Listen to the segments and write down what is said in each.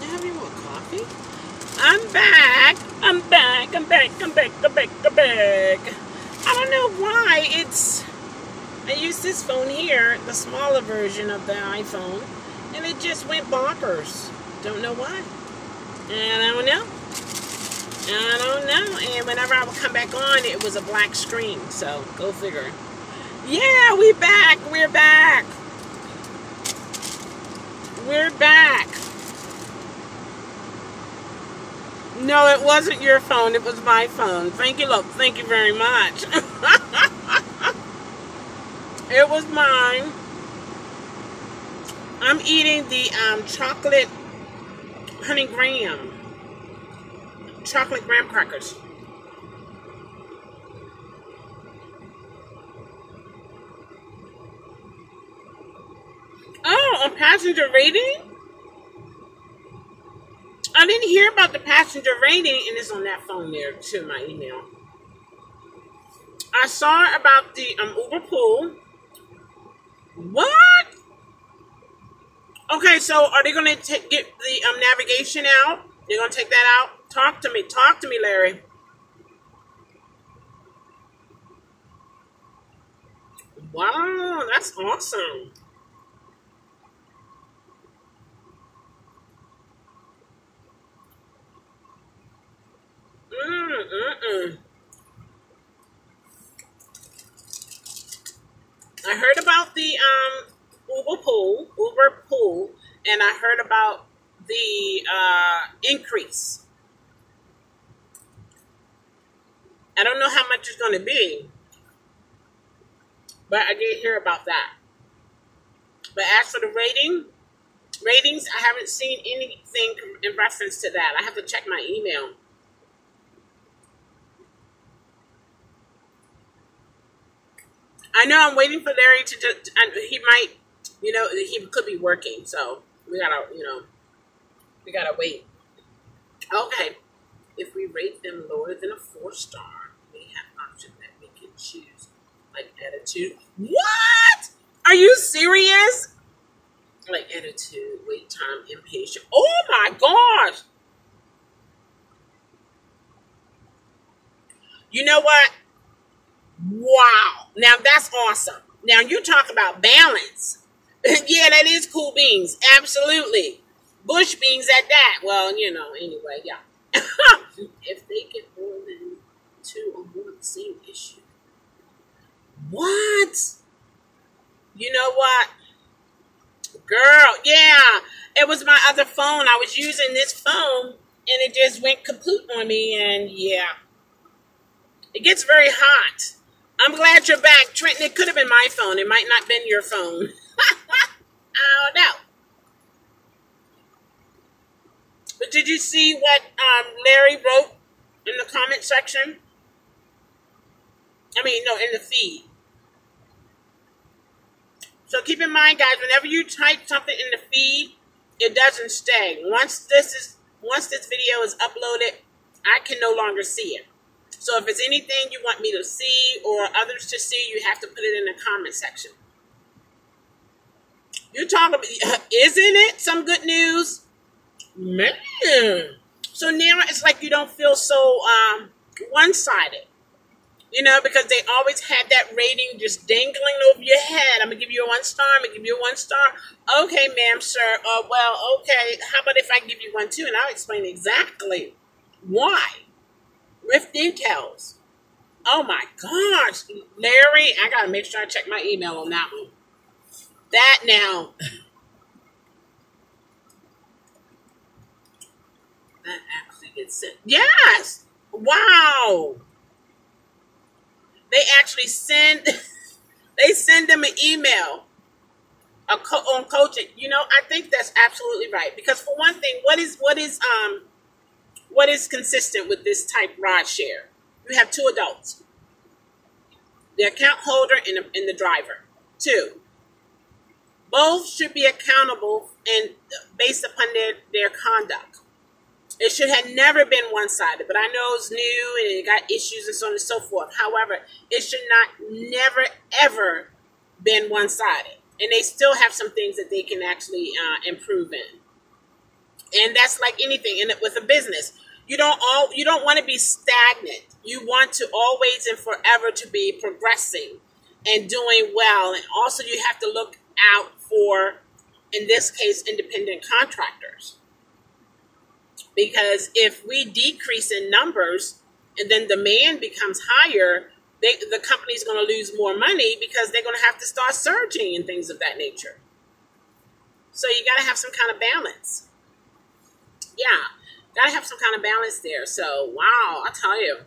have any more coffee? I'm back. I'm back. I'm back. I'm back. I'm back. I'm back. I don't know why I use this phone here, the smaller version of the iPhone, and it just went bonkers. Don't know why. And I don't know. I don't know. And whenever I would come back on, it was a black screen. So go figure. Yeah, we back. We're back. We're back. No, it wasn't your phone. It was my phone. Thank you, love. Thank you very much. It was mine. I'm eating the chocolate honey graham. Chocolate graham crackers. Oh, on passenger rating? I didn't hear about the passenger rating, and it's on that phone there too, my email. I saw about the Uber pool. What? Okay, so are they going to get the navigation out? They're going to take that out? Talk to me, Larry. Wow, that's awesome. Mm-mm-mm. I heard about the Uber pool, and I heard about the increase. I don't know how much it's going to be, but I did hear about that. But as for the ratings, I haven't seen anything in reference to that. I have to check my email. I know I'm waiting for Larry to just, he might, he could be working, so we gotta wait. Okay. If we rate them lower than a 4-star, we have options that we can choose, like attitude. What? Are you serious? Like attitude, wait time, impatient. Oh my gosh! You know what? Wow. Now that's awesome. Now you talk about balance. Yeah, that is cool beans. Absolutely. Bush beans at that. Well, anyway, yeah. If they get more than 2 or more of the same issue. What? You know what? Girl, yeah. It was my other phone. I was using this phone and it just went kaput on me, and yeah. It gets very hot. I'm glad you're back, Trenton. It could have been my phone. It might not have been your phone. I don't know. But did you see what Larry wrote in the comment section? I mean, no, in the feed. So keep in mind, guys, whenever you type something in the feed, it doesn't stay. Once this video is uploaded, I can no longer see it. So if it's anything you want me to see or others to see, you have to put it in the comment section. You talk about, isn't it some good news? Man. So now it's like you don't feel so one-sided. Because they always had that rating just dangling over your head. I'm going to give you a 1-star. I'm going to give you a 1-star. Okay, ma'am, sir. Well, okay. How about if I give you 1 too? And I'll explain exactly why. With details. Oh my gosh. Larry, I got to make sure I check my email on that one. That now. That actually gets sent. Yes. Wow. They actually send them an email on coaching. I think that's absolutely right. Because for one thing, what is consistent with this type ride share? You have 2 adults, the account holder and the driver. 2. Both should be accountable and based upon their conduct. It should have never been one-sided, but I know it's new and it got issues and so on and so forth. However, it should never, ever been one-sided. And they still have some things that they can actually improve in. And that's like anything in it with a business. You don't want to be stagnant. You want to always and forever to be progressing and doing well. And also you have to look out for, in this case, independent contractors. Because if we decrease in numbers and then demand becomes higher, the company's going to lose more money because they're going to have to start surging and things of that nature. So you got to have some kind of balance. Yeah, got to have some kind of balance there. So, wow, I tell you.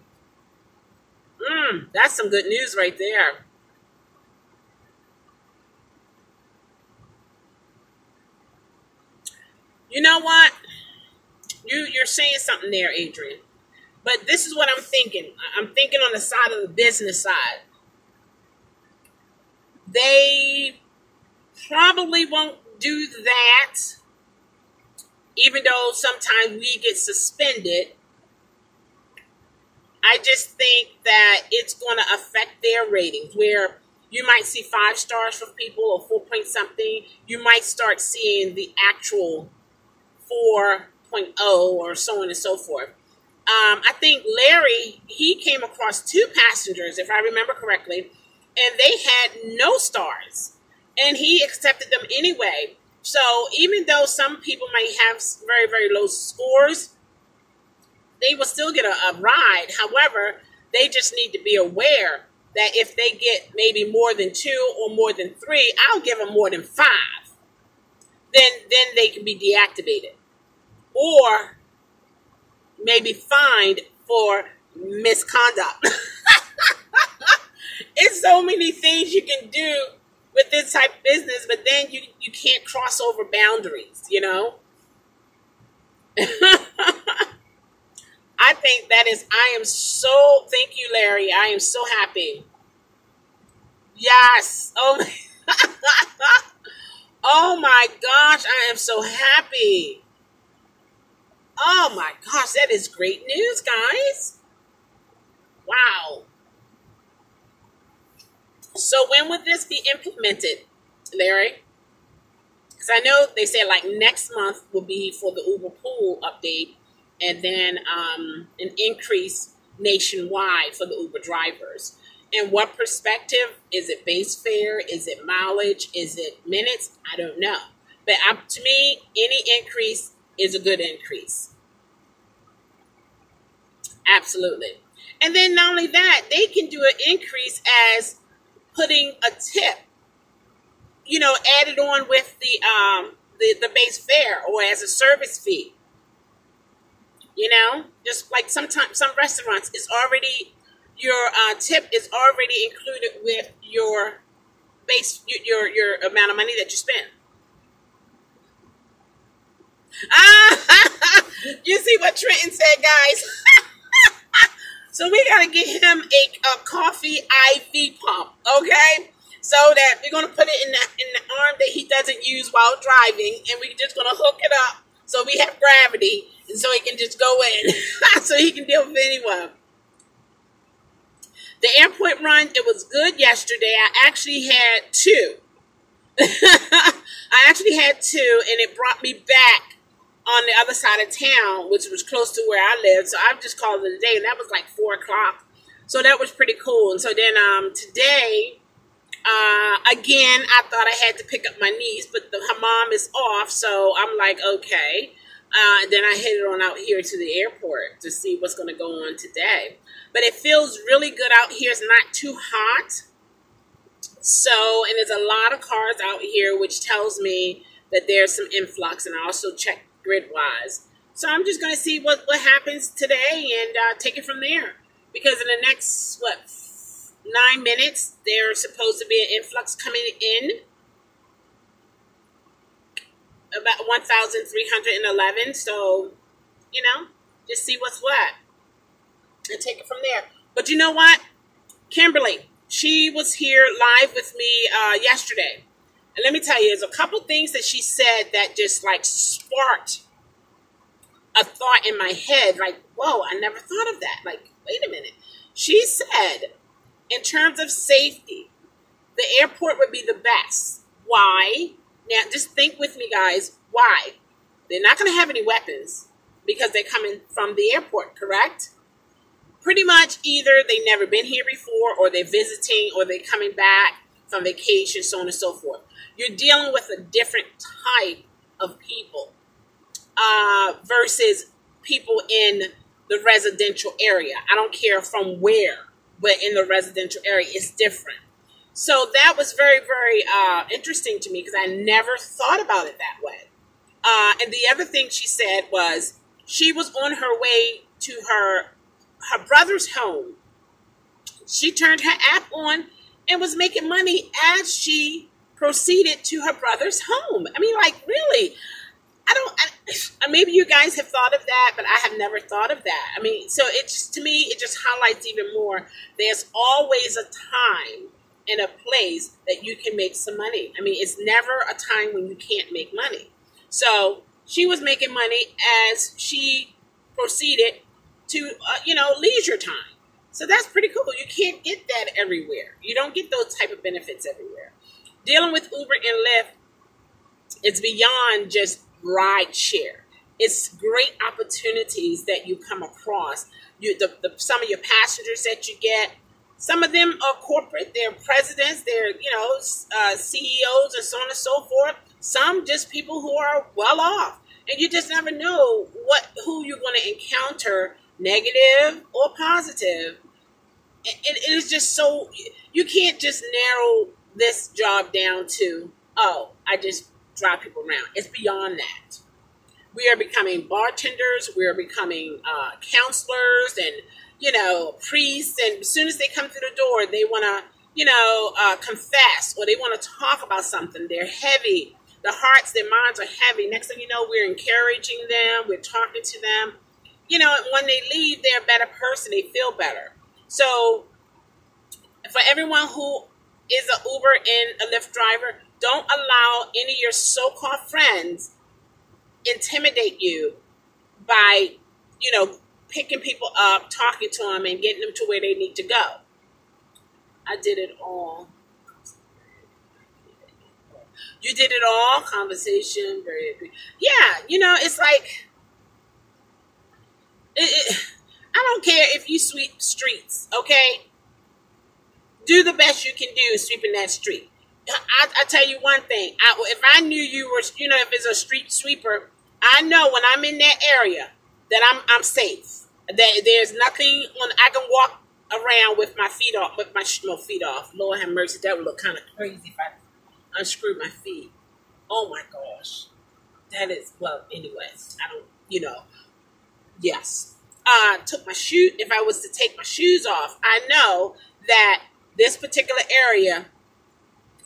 That's some good news right there. You know what? You're saying something there, Adrian. But this is what I'm thinking. I'm thinking on the side of the business side. They probably won't do that, even though sometimes we get suspended. I just think that it's going to affect their ratings, where you might see 5 stars for people or 4 point something. You might start seeing the actual 4.0 or so on and so forth. I think Larry, he came across 2 passengers, if I remember correctly, and they had no stars, and he accepted them anyway. So even though some people might have very, very low scores, they will still get a ride. However, they just need to be aware that if they get maybe more than 2 or more than 3, I'll give them more than 5. Then they can be deactivated. Or maybe fined for misconduct. It's so many things you can do with this type of business, but then you can't cross over boundaries, you know? I think thank you, Larry. I am so happy. Yes. Oh my gosh, I am so happy. Oh my gosh, that is great news, guys. Wow. So when would this be implemented, Larry? Because I know they said like next month will be for the Uber Pool update, and then an increase nationwide for the Uber drivers. In what perspective? Is it base fare? Is it mileage? Is it minutes? I don't know. But to me, any increase is a good increase. Absolutely. And then not only that, they can do an increase as putting a tip, added on with the base fare or as a service fee. Just like sometimes some restaurants is already, your tip is already included with your base, your amount of money that you spend. You see what Trenton said, guys? So we got to get him a coffee IV pump, okay? So that we're going to put it in the arm that he doesn't use while driving, and we're just going to hook it up so we have gravity, and so he can just go in, so he can deal with anyone. The airport run, it was good yesterday. I actually had 2. I actually had 2, and it brought me back on the other side of town, which was close to where I lived. So I just called it a day, and that was like 4 o'clock. So that was pretty cool. And so then today, again, I thought I had to pick up my niece, but her mom is off. So I'm like, okay. Then I headed on out here to the airport to see what's going to go on today. But it feels really good out here. It's not too hot. So, and there's a lot of cars out here, which tells me that there's some influx. And I also checked grid-wise. So I'm just going to see what happens today and take it from there. Because in the next, 9 minutes, there's supposed to be an influx coming in. About 1,311. So, just see what's what. And take it from there. But you know what? Kimberly, she was here live with me yesterday. And let me tell you, there's a couple things that she said that just like sparked a thought in my head. Like, whoa, I never thought of that. Like, wait a minute. She said, in terms of safety, the airport would be the best. Why? Now, just think with me, guys. Why? They're not going to have any weapons because they're coming from the airport, correct? Pretty much either they've never been here before, or they're visiting, or they're coming back from vacation, so on and so forth. You're dealing with a different type of people versus people in the residential area. I don't care from where, but in the residential area, it's different. So that was very, very interesting to me because I never thought about it that way. And the other thing she said was she was on her way to her brother's home. She turned her app on and was making money as she proceeded to her brother's home. I mean, like, really? Maybe you guys have thought of that, but I have never thought of that. I mean, so to me, it just highlights even more. There's always a time and a place that you can make some money. I mean, it's never a time when you can't make money. So she was making money as she proceeded to, leisure time. So that's pretty cool. You can't get that everywhere. You don't get those type of benefits everywhere. Dealing with Uber and Lyft, it's beyond just ride share. It's great opportunities that you come across. Some of your passengers that you get, some of them are corporate. They're presidents. They're CEOs and so on and so forth. Some just people who are well off, and you just never know who you're going to encounter, negative or positive. It is just so you can't just narrow this job down to, oh, I just drive people around. It's beyond that. We are becoming bartenders. We are becoming counselors and, priests. And as soon as they come through the door, they want to, confess, or they want to talk about something. They're heavy. Their hearts, their minds are heavy. Next thing you know, we're encouraging them. We're talking to them. When they leave, they're a better person. They feel better. So for everyone who is an Uber and a Lyft driver, don't allow any of your so-called friends intimidate you by, picking people up, talking to them, and getting them to where they need to go. I did it all. You did it all. Conversation, very agree. Yeah, it's like, I don't care if you sweep streets, okay? Do the best you can do sweeping that street. I tell you one thing. If I knew you were, if it's a street sweeper, I know when I'm in that area that I'm safe. That there's nothing I can walk around with my feet off, feet off. Lord have mercy, that would look kind of crazy if I unscrewed my feet. Oh my gosh, that is Anyway, I don't, yes. Took my shoe. If I was to take my shoes off, I know that this particular area,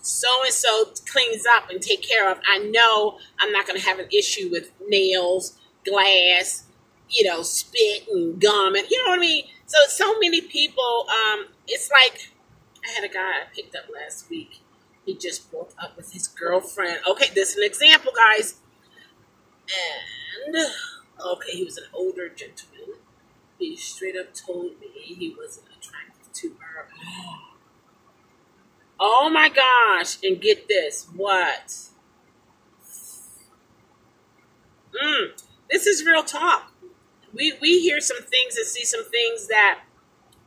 so-and-so cleans up and take care of. I know I'm not going to have an issue with nails, glass, spit and gum, and you know what I mean? So many people, it's like, I had a guy I picked up last week. He just broke up with his girlfriend. Okay, this is an example, guys. And, okay, he was an older gentleman. He straight up told me he wasn't attractive to her. Oh my gosh. And get this. What? This is real talk. We hear some things and see some things that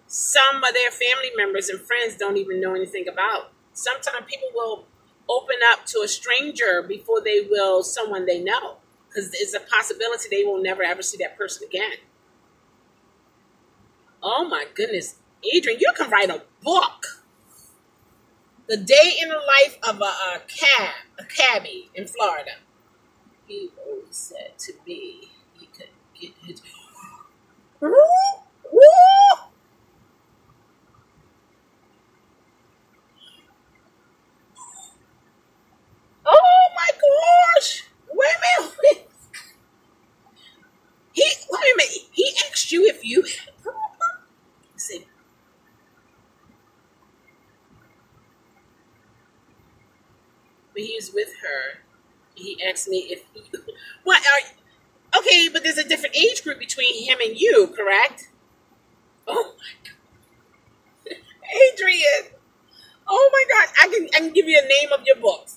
some of their family members and friends don't even know anything about. Sometimes people will open up to a stranger before they will someone they know, because there's a possibility they will never ever see that person again. Oh my goodness. Adrian, you can write a book. The day in the life of a cabbie in Florida. He always said to me he could get his... Oh my gosh! Wait a minute. Wait a minute. He asked you if you had a problem. See. When he was with her, he asked me if he... What are... Okay, but there's a different age group between him and you, correct? Oh my God. Adrian. Oh my God. I can give you a name of your book.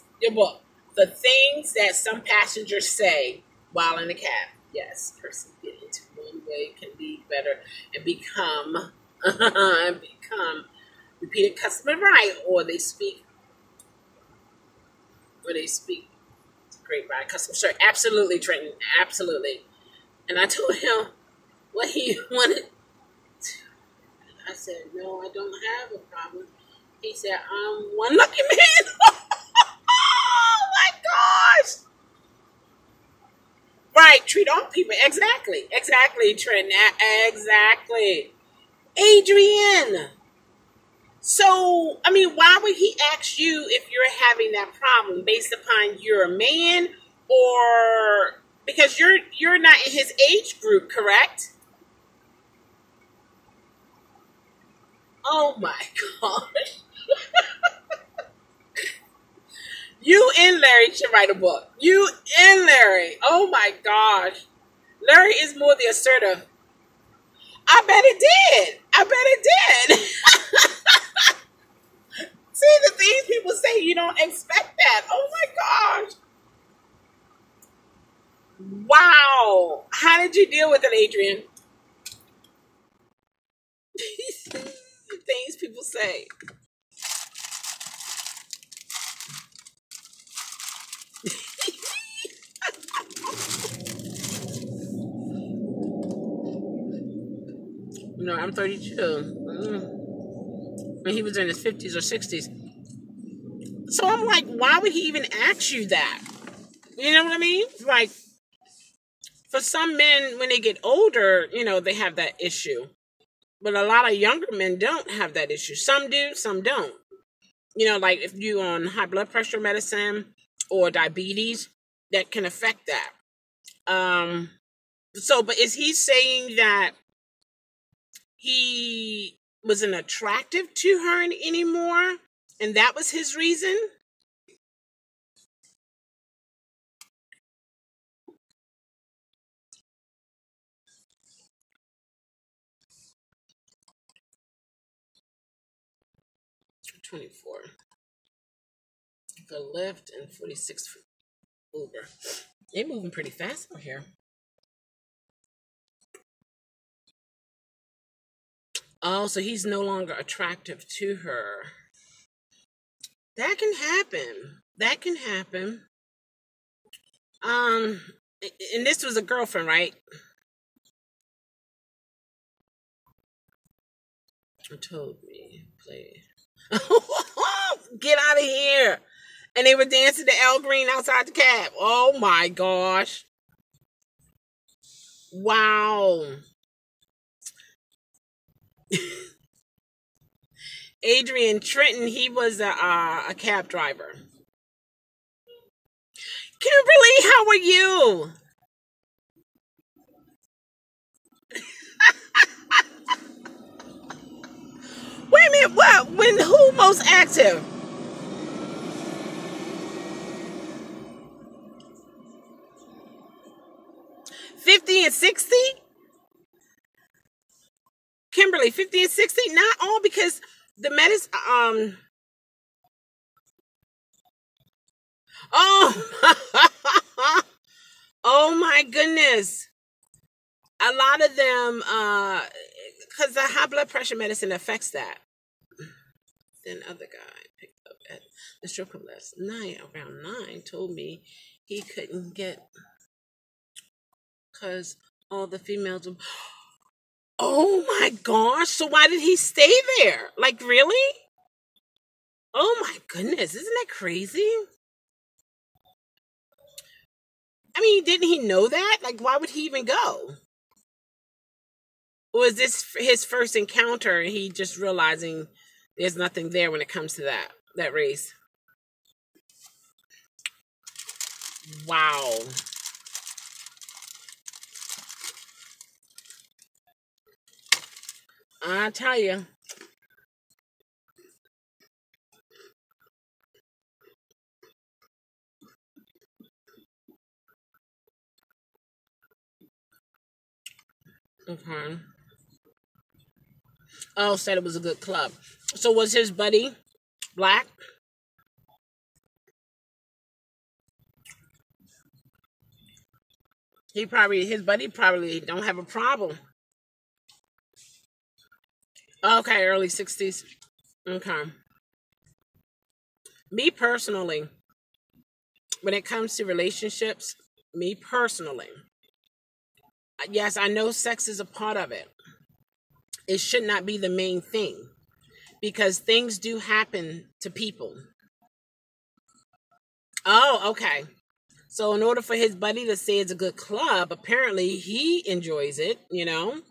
The things that some passengers say while in the cab. Yes, person get into one way can be better and become and become repeated customer right, or they speak great ride customer service. Absolutely, Trenton. Absolutely. And I told him what he wanted. I said, no, I don't have a problem. He said, I'm one lucky man. Oh my gosh. Right, treat all people. Exactly. Exactly, Trent. Exactly. Adrian. So, I mean, why would he ask you if you're having that problem based upon you're a man or because you're not in his age group, correct? Oh my gosh. You and Larry should write a book. You and Larry. Oh my gosh. Larry is more the assertive. I bet it did. I bet it did. See the things people say, you don't expect that. Oh my gosh. Wow. How did you deal with it, Adrian? Things people say. No, I'm 32. When he was in his 50s or 60s. So I'm like, why would he even ask you that? You know what I mean? Like, for some men, when they get older, they have that issue. But a lot of younger men don't have that issue. Some do, some don't. Like if you on high blood pressure medicine or diabetes, that can affect that. Um, but is he saying that he wasn't attractive to her anymore, and that was his reason? 24 for Lyft and 46 for Uber. They're moving pretty fast out here. Oh, so he's no longer attractive to her. That can happen. That can happen. Um, and this was a girlfriend, right? Told me, play. Get out of here. And they were dancing to El Green outside the cab. Oh my gosh. Wow. Adrian Trenton, he was a cab driver. Kimberly, how are you? Wait a minute, what? When who most active? 50 and 60? Kimberly, 50 and 60? Not all because the medicine oh oh my goodness. A lot of them because the high blood pressure medicine affects that. Then other guy picked up at the strip club last night around 9 told me he couldn't get because all the females were, oh my gosh, so why did he stay there? Like, really? Oh my goodness, isn't that crazy? I mean, didn't he know that? Like, why would he even go? Or is this his first encounter and he just realizing there's nothing there when it comes to that race? Wow. I tell you. Okay. Oh, said it was a good club. So was his buddy black? His buddy probably don't have a problem. Okay, early 60s. Okay. Me personally, when it comes to relationships, me personally, yes, I know sex is a part of it. It should not be the main thing because things do happen to people. Oh, okay. So in order for his buddy to say it's a good club, apparently he enjoys it, you know?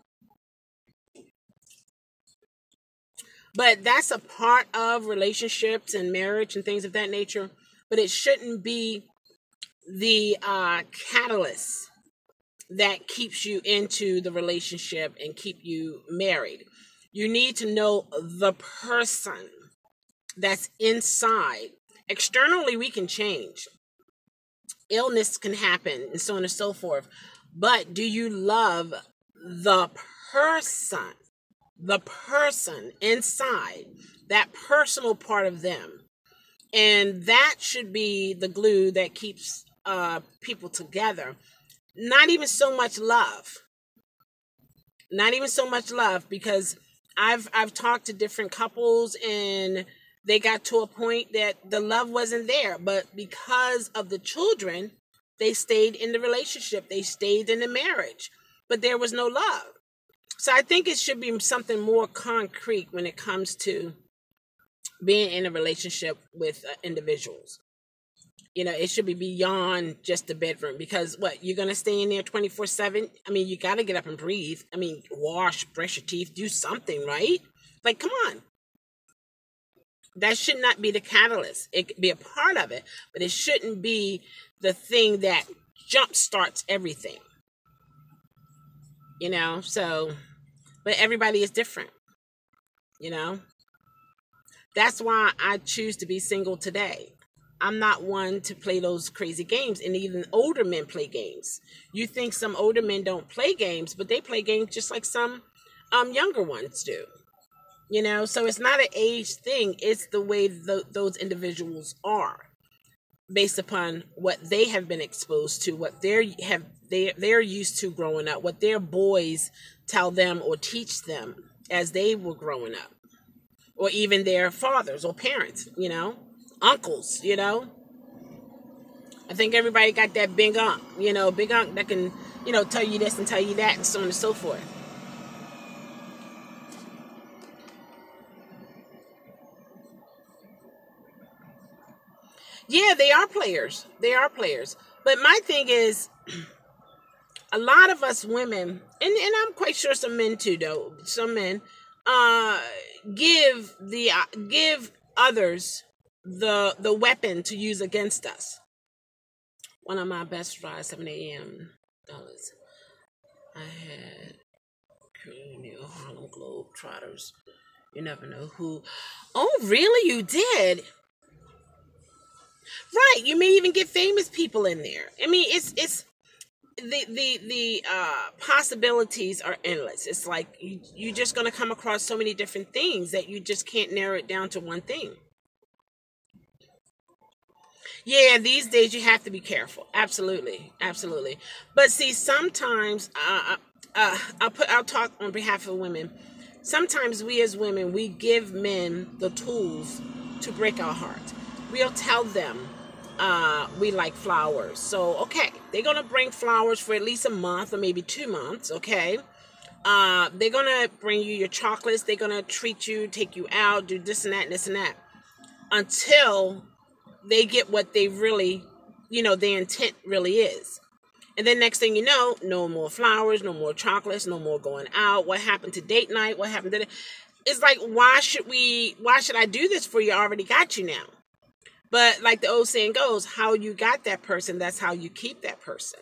But that's a part of relationships and marriage and things of that nature. But it shouldn't be the catalyst that keeps you into the relationship and keep you married. You need to know the person that's inside. Externally, we can change. Illness can happen and so on and so forth. But do you love the person? The person inside, that personal part of them. And that should be the glue that keeps people together. Not even so much love. Not even so much love because I've talked to different couples and they got to a point that the love wasn't there, but because of the children, they stayed in the relationship. They stayed in the marriage, but there was no love. So I think it should be something more concrete when it comes to being in a relationship with individuals. You know, it should be beyond just the bedroom because what, you're going to stay in there 24/7? I mean, you got to get up and breathe. I mean, wash, brush your teeth, do something, right? Like, come on. That should not be the catalyst. It could be a part of it, but it shouldn't be the thing that jump starts everything, you know? So, but everybody is different, you know? That's why I choose to be single today. I'm not one to play those crazy games, and even older men play games. You think some older men don't play games, but they play games just like some younger ones do. You know, so it's not an age thing. It's the way those individuals are, based upon what they have been exposed to, what they're used to growing up, what their boys tell them or teach them as they were growing up, or even their fathers or parents, you know, uncles, you know. I think everybody got that big unc, you know, big unc that can, you know, tell you this and tell you that and so on and so forth. Yeah, they are players. They are players. But my thing is, a lot of us women, and I'm quite sure some men too, though. Some men uh, give others the weapon to use against us. One of my best friends, 7 a.m. dollars. I had New Harlem Globetrotters. You never know who. Oh, really? You did? Right. You may even get famous people in there. I mean, it's the possibilities are endless. It's like you're just going to come across so many different things that you just can't narrow it down to one thing. Yeah, these days you have to be careful. Absolutely, absolutely. But see, sometimes I'll talk on behalf of women. Sometimes we as women we give men the tools to break our heart. We'll tell them we like flowers. So okay, they're gonna bring flowers for at least a month or maybe 2 months. Okay, they're gonna bring you your chocolates. They're gonna treat you, take you out, do this and that, and this and that, until they get what they really, you know, their intent really is. And then next thing you know, no more flowers, no more chocolates, no more going out. What happened to date night? What happened to It's like, why should I do this for you? I already got you now. But like the old saying goes, how you got that person, that's how you keep that person.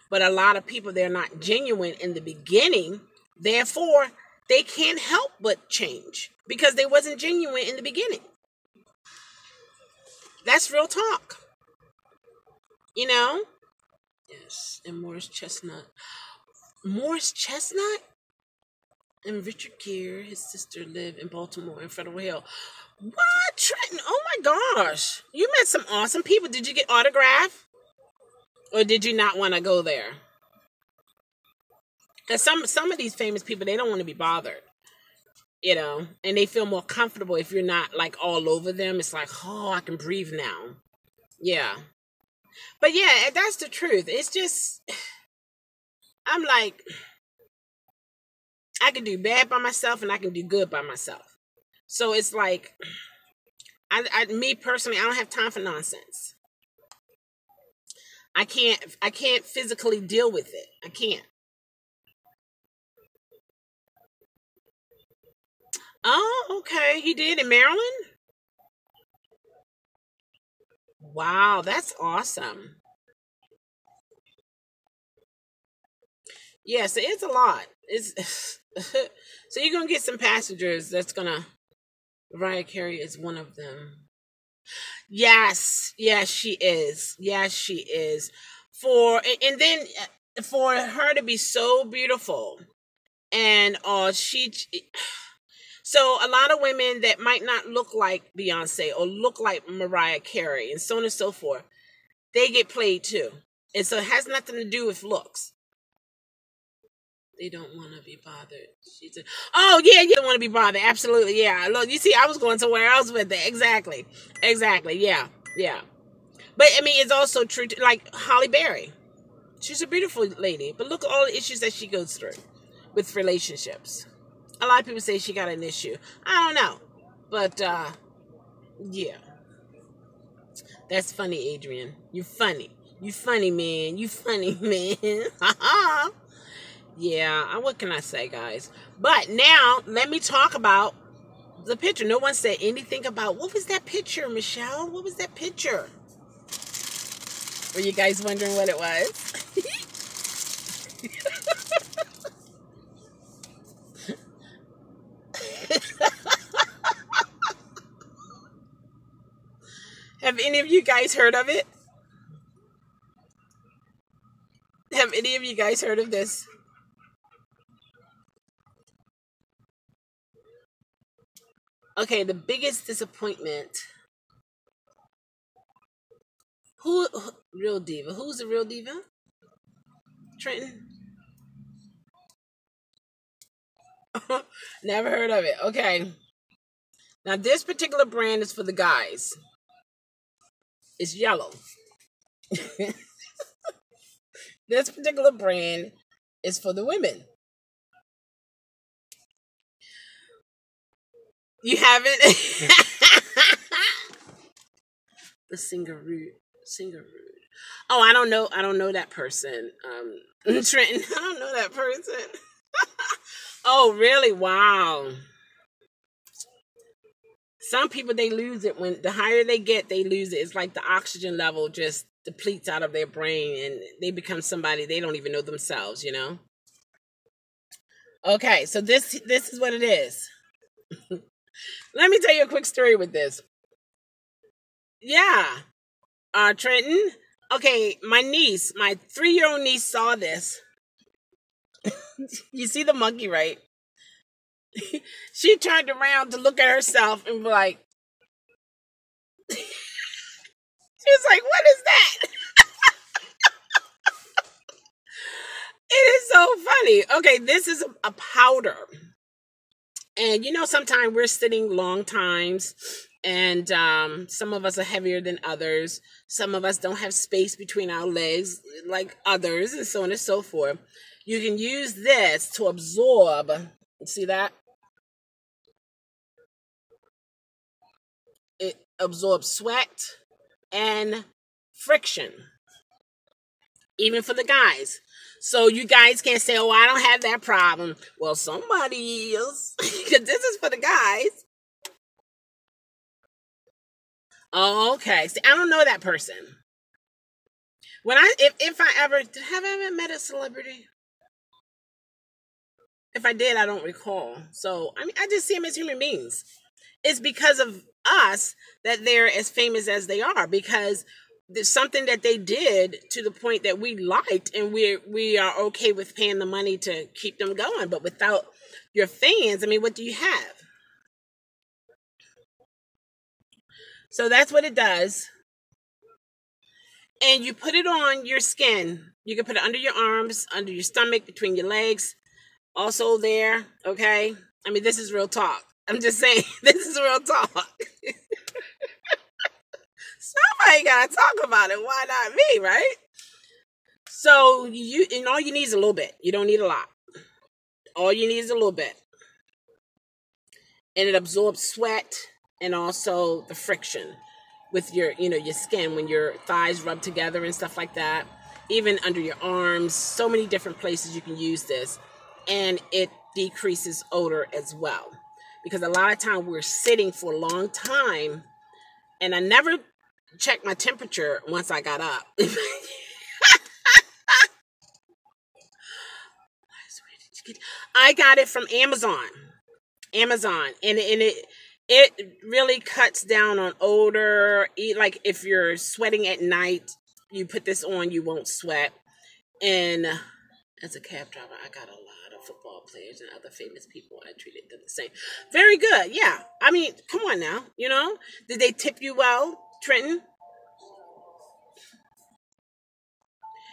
But a lot of people, they're not genuine in the beginning. Therefore, they can't help but change because they wasn't genuine in the beginning. That's real talk, you know? Yes, and Morris Chestnut. Morris Chestnut and Richard Gere, his sister, live in Baltimore in Federal Hill. What? Trenton? Oh my gosh. You met some awesome people. Did you get autograph? Or did you not want to go there? Because some of these famous people, they don't want to be bothered, and they feel more comfortable if you're not like all over them. It's like, oh, I can breathe now. Yeah. But yeah, that's the truth. It's just, I'm like, I can do bad by myself and I can do good by myself. So it's like, me personally, I don't have time for nonsense. I can't physically deal with it. I can't. Oh, okay. He did in Maryland? Wow, that's awesome. Yes, it's a lot. It's so you're gonna get some passengers that's gonna Mariah Carey is one of them. Yes, yes, she is. Yes, she is. And then for her to be so beautiful and so a lot of women that might not look like Beyonce or look like Mariah Carey and so on and so forth, they get played too. And so it has nothing to do with looks. They don't want to be bothered. She said, "Oh yeah, you don't want to be bothered. Absolutely, yeah. Look, you see, I was going somewhere else with it. Exactly, exactly. Yeah, yeah. But I mean, it's also true. Like Holly Berry, she's a beautiful lady, but look at all the issues that she goes through with relationships. A lot of people say she got an issue. I don't know, but yeah, that's funny, Adrian. You funny. You funny man. You funny man. Yeah, what can I say, guys? But now let me talk about the picture. No one said anything about what was that picture, Michelle? What was that picture? Were you guys wondering what it was? Have any of you guys heard of it? Have any of you guys heard of this? Okay, the biggest disappointment. Real diva? Who's the real diva? Trenton? Never heard of it. Okay. Now this particular brand is for the guys. It's yellow. This particular brand is for the women. You haven't? The singer rude. Oh, I don't know. I don't know that person. Trenton. I don't know that person. Oh, really? Wow. Some people they lose it when the higher they get, they lose it. It's like the oxygen level just depletes out of their brain, and they become somebody they don't even know themselves. Okay, so this is what it is. Let me tell you a quick story with this. Yeah, Trenton. Okay, my 3-year-old niece saw this. You see the monkey, right? She turned around to look at herself and be like, she was like, "What is that?" It is so funny. Okay, this is a powder, and sometimes we're sitting long times, and some of us are heavier than others. Some of us don't have space between our legs like others, and so on and so forth. You can use this to absorb. See that? It absorbs sweat and friction, even for the guys. So you guys can't say, "Oh, I don't have that problem." Well, somebody is, because this is for the guys. Oh, okay. See, I don't know that person. When if I ever have I ever met a celebrity? If I did, I don't recall. So I mean, I just see them as human beings. It's because of us that they're as famous as they are, because there's something that they did to the point that we liked, and we are okay with paying the money to keep them going. But without your fans, I mean, what do you have? So that's what it does. And you put it on your skin. You can put it under your arms, under your stomach, between your legs, also there. Okay. I mean, this is real talk. I'm just saying, this is real talk. Somebody gotta talk about it. Why not me, right? So and all you need is a little bit. You don't need a lot. All you need is a little bit, and it absorbs sweat and also the friction with your skin when your thighs rub together and stuff like that. Even under your arms, so many different places you can use this, and it decreases odor as well. Because a lot of time we're sitting for a long time, and I never checked my temperature once I got up. I got it from Amazon. Amazon, and it really cuts down on odor. Like if you're sweating at night, you put this on, you won't sweat. And as a cab driver, I got a lot of football players and other famous people. I treated them the same. Very good. Yeah. I mean, come on now. Did they tip you well, Trenton?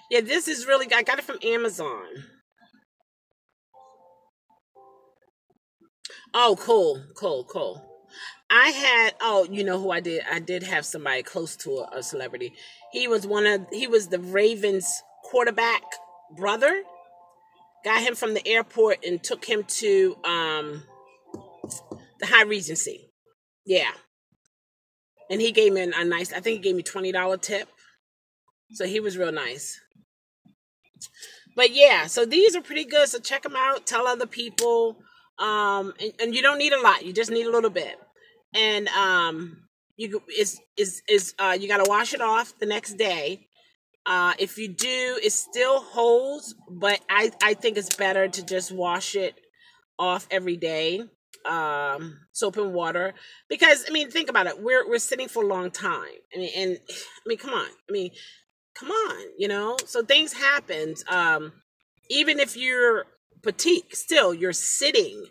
Yeah, this is really. I got it from Amazon. Oh, cool, cool, cool. You know who I did? I did have somebody close to a celebrity. He was the Ravens quarterback brother. Got him from the airport and took him to the High Regency. Yeah. And he gave me a nice, I think he gave me $20 tip. So he was real nice. But yeah, so these are pretty good. So check them out. Tell other people. And you don't need a lot. You just need a little bit. And you got to wash it off the next day. If you do, it still holds, but I think it's better to just wash it off every day. Soap and water, because I mean, think about it. We're sitting for a long time. Come on. Come on. So things happen. Even if you're petite, still you're sitting.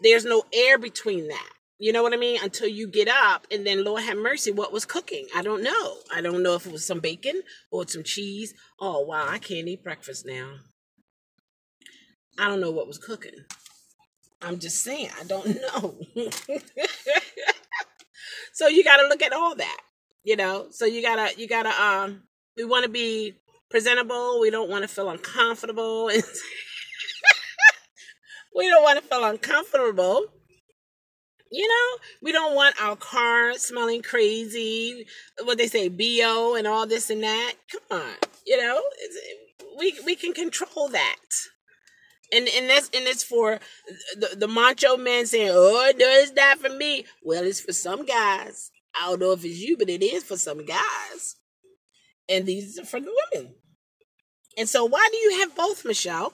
There's no air between that. You know what I mean? Until you get up, and then Lord have mercy, what was cooking? I don't know. I don't know if it was some bacon or some cheese. Oh wow, I can't eat breakfast now. I don't know what was cooking. I'm just saying, I don't know. So you got to look at all that. So you gotta we want to be presentable. We don't want to feel uncomfortable. We don't want to feel uncomfortable. We don't want our car smelling crazy. What they say, BO and all this and that. Come on, we can control that. And it's for the macho men saying, "Oh no, it's not for me." Well, it's for some guys. I don't know if it's you, but it is for some guys. And these are for the women. And so, why do you have both, Michelle?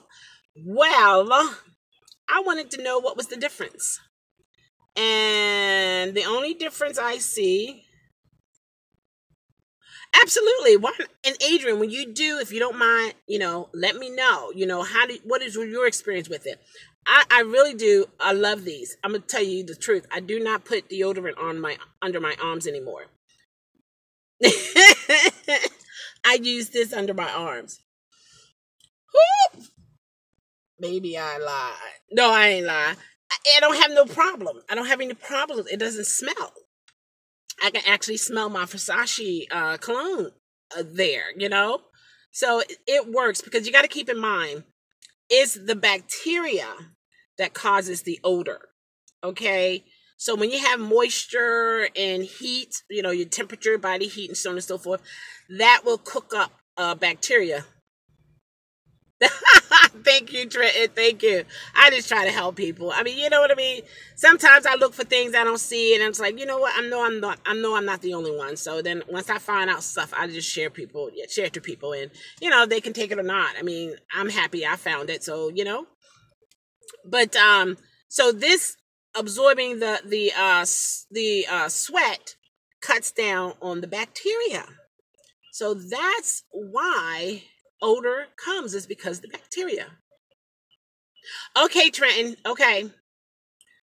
Well, I wanted to know what was the difference. And the only difference I see, absolutely. Why? And Adrian, when you do, if you don't mind, let me know. What is your experience with it? I really do. I love these. I'm gonna tell you the truth. I do not put deodorant under my arms anymore. I use this under my arms. Whoop! Maybe I lied. No, I ain't lying. I don't have no problem. I don't have any problems. It doesn't smell. I can actually smell my Versace cologne there. So it works, because you got to keep in mind, it's the bacteria that causes the odor. Okay. So when you have moisture and heat, your temperature, body heat, and so on and so forth, that will cook up bacteria. Thank you, Trenton. Thank you. I just try to help people. I mean, you know what I mean? Sometimes I look for things I don't see, and I'm just like, you know what? I'm not the only one. So then once I find out stuff, I just share it to people, and they can take it or not. I mean, I'm happy I found it. So, but so this absorbing the sweat cuts down on the bacteria. So that's why odor comes, is because the bacteria. Okay, Trenton. Okay.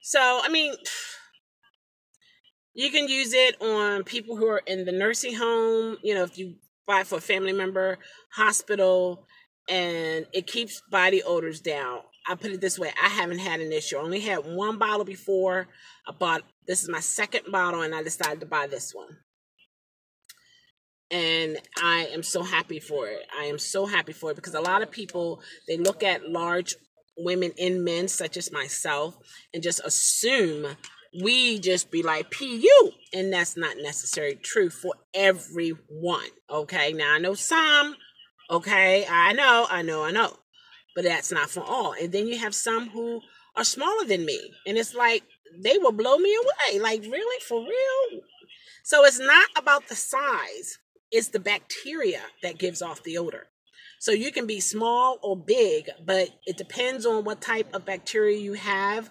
So, I mean, you can use it on people who are in the nursing home, if you buy it for a family member, hospital. and it keeps body odors down. I put it this way: I haven't had an issue. I only had one bottle before. I bought this is my second bottle, and I decided to buy this one. And I am so happy for it. I am so happy for it because a lot of people, they look at large women in men such as myself and just assume we just be like pu, and that's not necessarily true for everyone. Okay, now I know some. Okay, I know, but that's not for all. And then you have some who are smaller than me, and it's like they will blow me away. Like, really, for real? So it's not about the size, it's the bacteria that gives off the odor. So you can be small or big, but it depends on what type of bacteria you have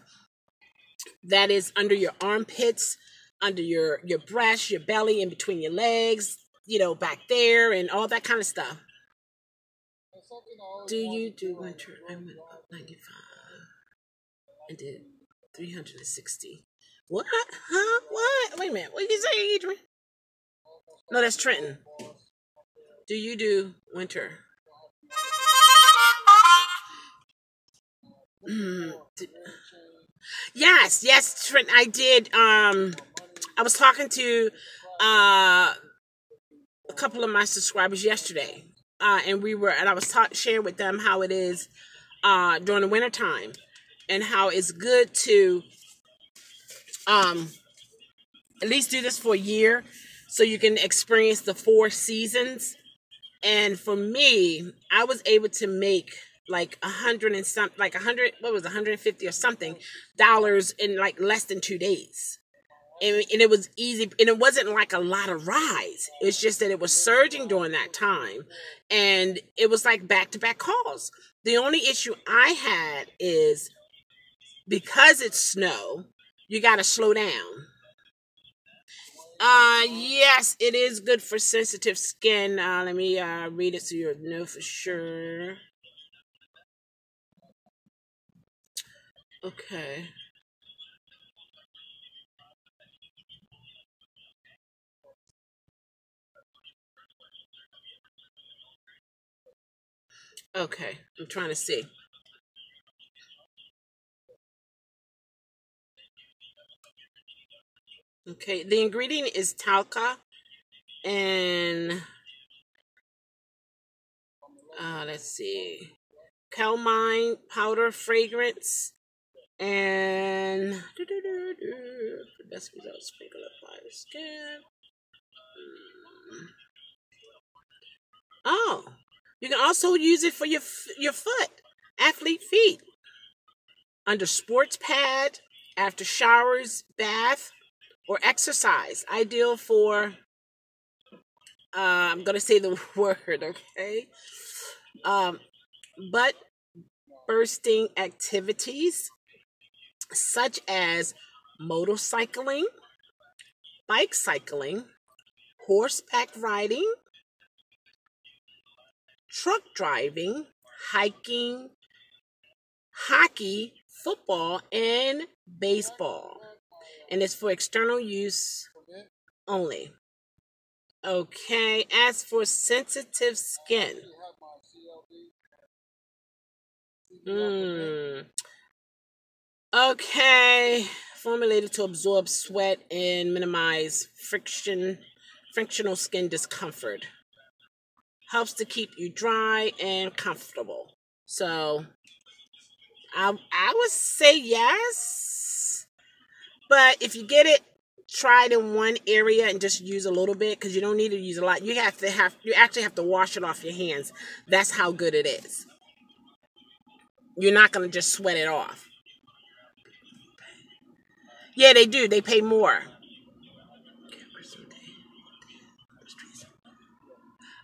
that is under your armpits, under your breast, your belly, in between your legs, back there and all that kind of stuff. Do you do winter? I went up 95 and did 360. What? Huh? What? Wait a minute. What did you say, Adrian? No, that's Trenton. Do you do winter? Mm, yes, yes, Trenton. I did. I was talking to a couple of my subscribers yesterday, and I was sharing with them how it is during the wintertime, and how it's good to um, at least do this for a year so you can experience the four seasons. And for me, I was able to make like 100 and some, like 100, what was it, 150 or something dollars in like less than 2 days. And it was easy, and it wasn't like a lot of rides. It's just that it was surging during that time, and it was like back to back calls. The only issue I had is because it's snow, you got to slow down. Yes, it is good for sensitive skin. Let me read it so you know for sure. Okay. Okay. I'm trying to see. Okay. The ingredient is talca and let's see. Calamine powder fragrance and best results sprinkle apply to skin. Mm. Oh, you can also use it for your foot, athlete feet, under sports pad, after showers, bath, or exercise. Ideal for I'm gonna say the word, okay? Um, butt bursting activities such as motorcycling, bike cycling, horseback riding, truck driving, hiking, hockey, football, and baseball. And it's for external use only. Okay, as for sensitive skin, mm, okay, formulated to absorb sweat and minimize frictional skin discomfort. Helps to keep you dry and comfortable. So I would say yes, but if you get it, try it in one area and just use a little bit because you don't need to use a lot. You actually have to wash it off your hands. That's how good it is. You're not gonna just sweat it off. Yeah, they do. They pay more.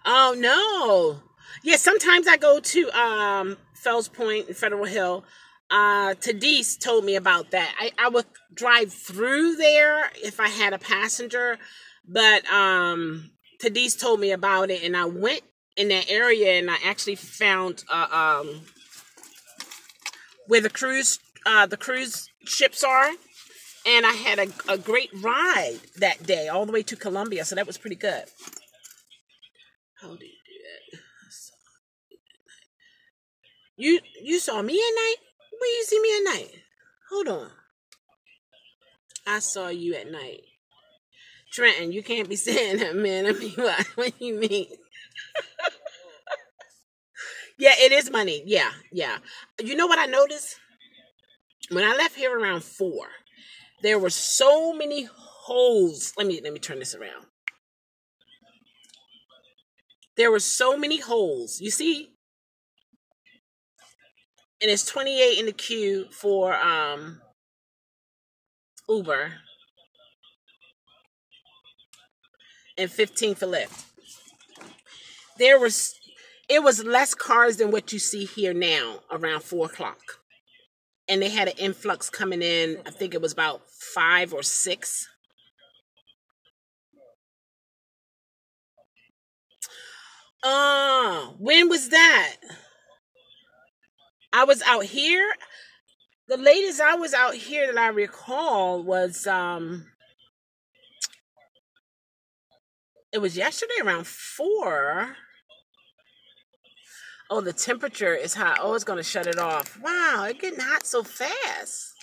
Oh no. Yeah, sometimes I go to Fells Point and Federal Hill. Tadise told me about that. I would drive through there if I had a passenger, but Tadise told me about it, and I went in that area, and I actually found where the cruise ships are, and I had a great ride that day all the way to Columbia, so that was pretty good. How do you do that? You saw me at night? Where you see me at night? Hold on. I saw you at night. Trenton, you can't be saying that, man. I mean, what do you mean? Yeah, it is money. Yeah, yeah. You know what I noticed? When I left here around 4, there were so many holes. Let me turn this around. There were so many holes. You see? And it's 28 in the queue for Uber and 15 for Lyft. There was it was less cars than what you see here now around 4 o'clock. And they had an influx coming in. I think it was about 5 or 6. When was that? I was out here. The latest I was out here that I recall was it was yesterday around 4. Oh, the temperature is hot. Oh, it's gonna shut it off. Wow, it's getting hot so fast.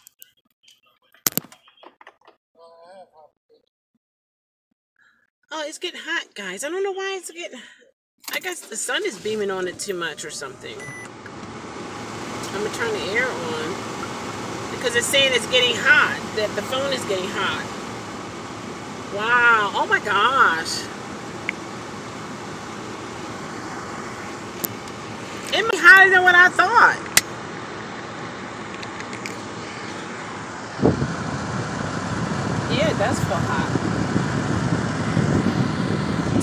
Oh, it's getting hot, guys. I don't know why it's getting. I guess the sun is beaming on it too much or something. I'm gonna turn the air on because it's saying it's getting hot. That the phone is getting hot. Wow. Oh my gosh. It may be hotter than what I thought. Yeah, it does feel hot.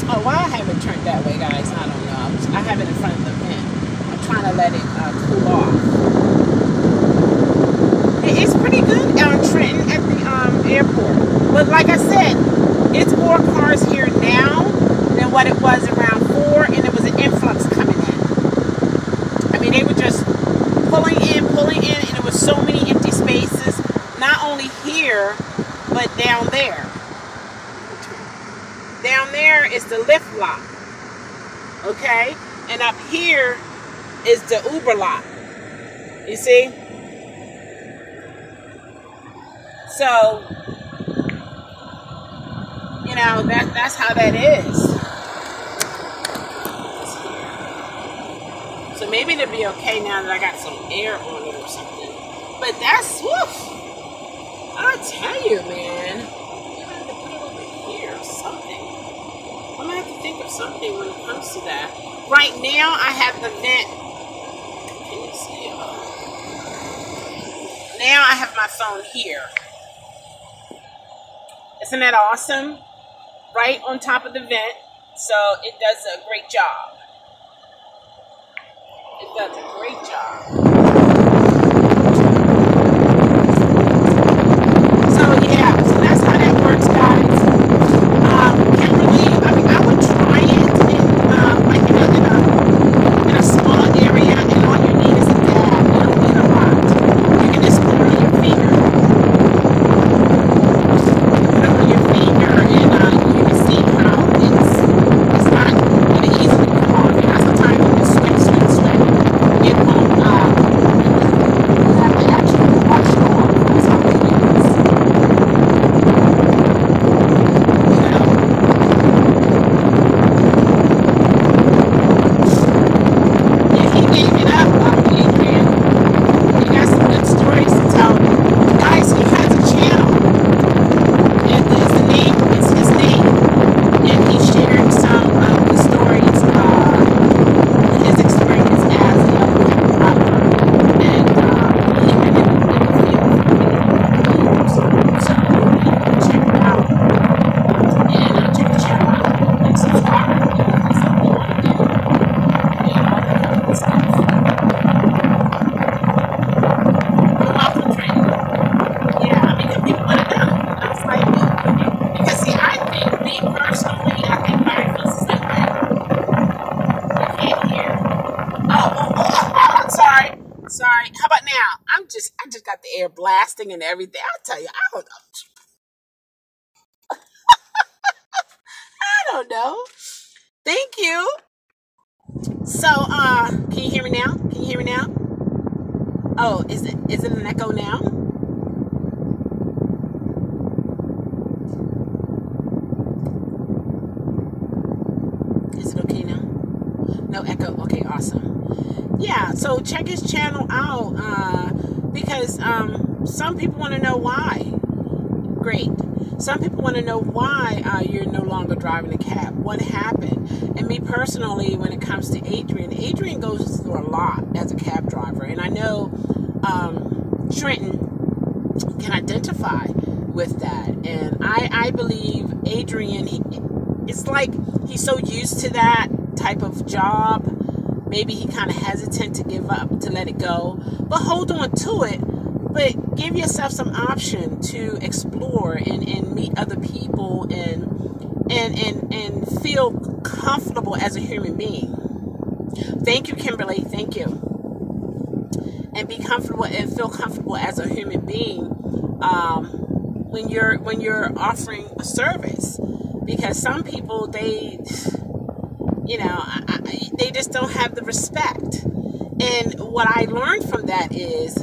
Oh, why I have it turned that way, guys? I don't know. I have it in front of the vent. I'm trying to let it cool off. It's pretty good, Trenton, at the airport. But like I said, it's more cars here now than what it was around 4, and it was an influx coming in. I mean, they were just pulling in, and there was so many empty spaces, not only here, but down there. Down there is the Lyft lot, okay? And up here is the Uber lot. You see? So, that's how that is. So maybe it'll be okay now that I got some air on it or something. But that's, woof. I tell you, man. I'm going to have to put it over here or something. I'm going to have to think of something when it comes to that. Right now, I have the vent. Can you see it? Now I have my phone here. Isn't that awesome? Right on top of the vent. So it does a great job. It does a great job. So yeah, so that's how that works, guys. Can't really, I mean, I would try it like in a small area, and all you need is a tab. You don't need a lot. You can just put it on your finger. Put it on your finger, and you can see how it's not really easy to come off. And that's the time when you sweat. It won't you have to actually wash it off. That's how it is. Yeah, he gave it up, Adrian. He got some good stories to tell. Guys, he has a channel. And it's his name. And he shared some of the stories, his experience as a young driver. And he went in the field for many years. So check it out. And check the channel out. Like, subscribe. That's something you want to do. And all that kind of good stuff. You're welcome, Training. Yeah, I mean, if people want to know, I was like, because see, I think, me personally, I think Larry feels the same way. I can't hear. Oh, sorry. Sorry. How about now? I just got the air blasting and everything. I'll tell you, I don't know. Thank you. So, can you hear me now? Can you hear me now? Oh, is it an echo now? Is it okay now? No echo. Okay, awesome. Yeah, so check his channel out because some people want to know why. Great. Some people want to know why you're no longer driving a cab. What happened? And me personally, when it comes to Adrian goes through a lot as a cab driver. And I know Trenton can identify with that. And I believe Adrian, it's like he's so used to that type of job. Maybe he kind of hesitant to give up, to let it go. But hold on to it. But give yourself some option to explore and meet other people and feel comfortable as a human being. Thank you, Kimberly. Thank you. And be comfortable and feel comfortable as a human being when you're offering a service, because some people they just don't have the respect. And what I learned from that is,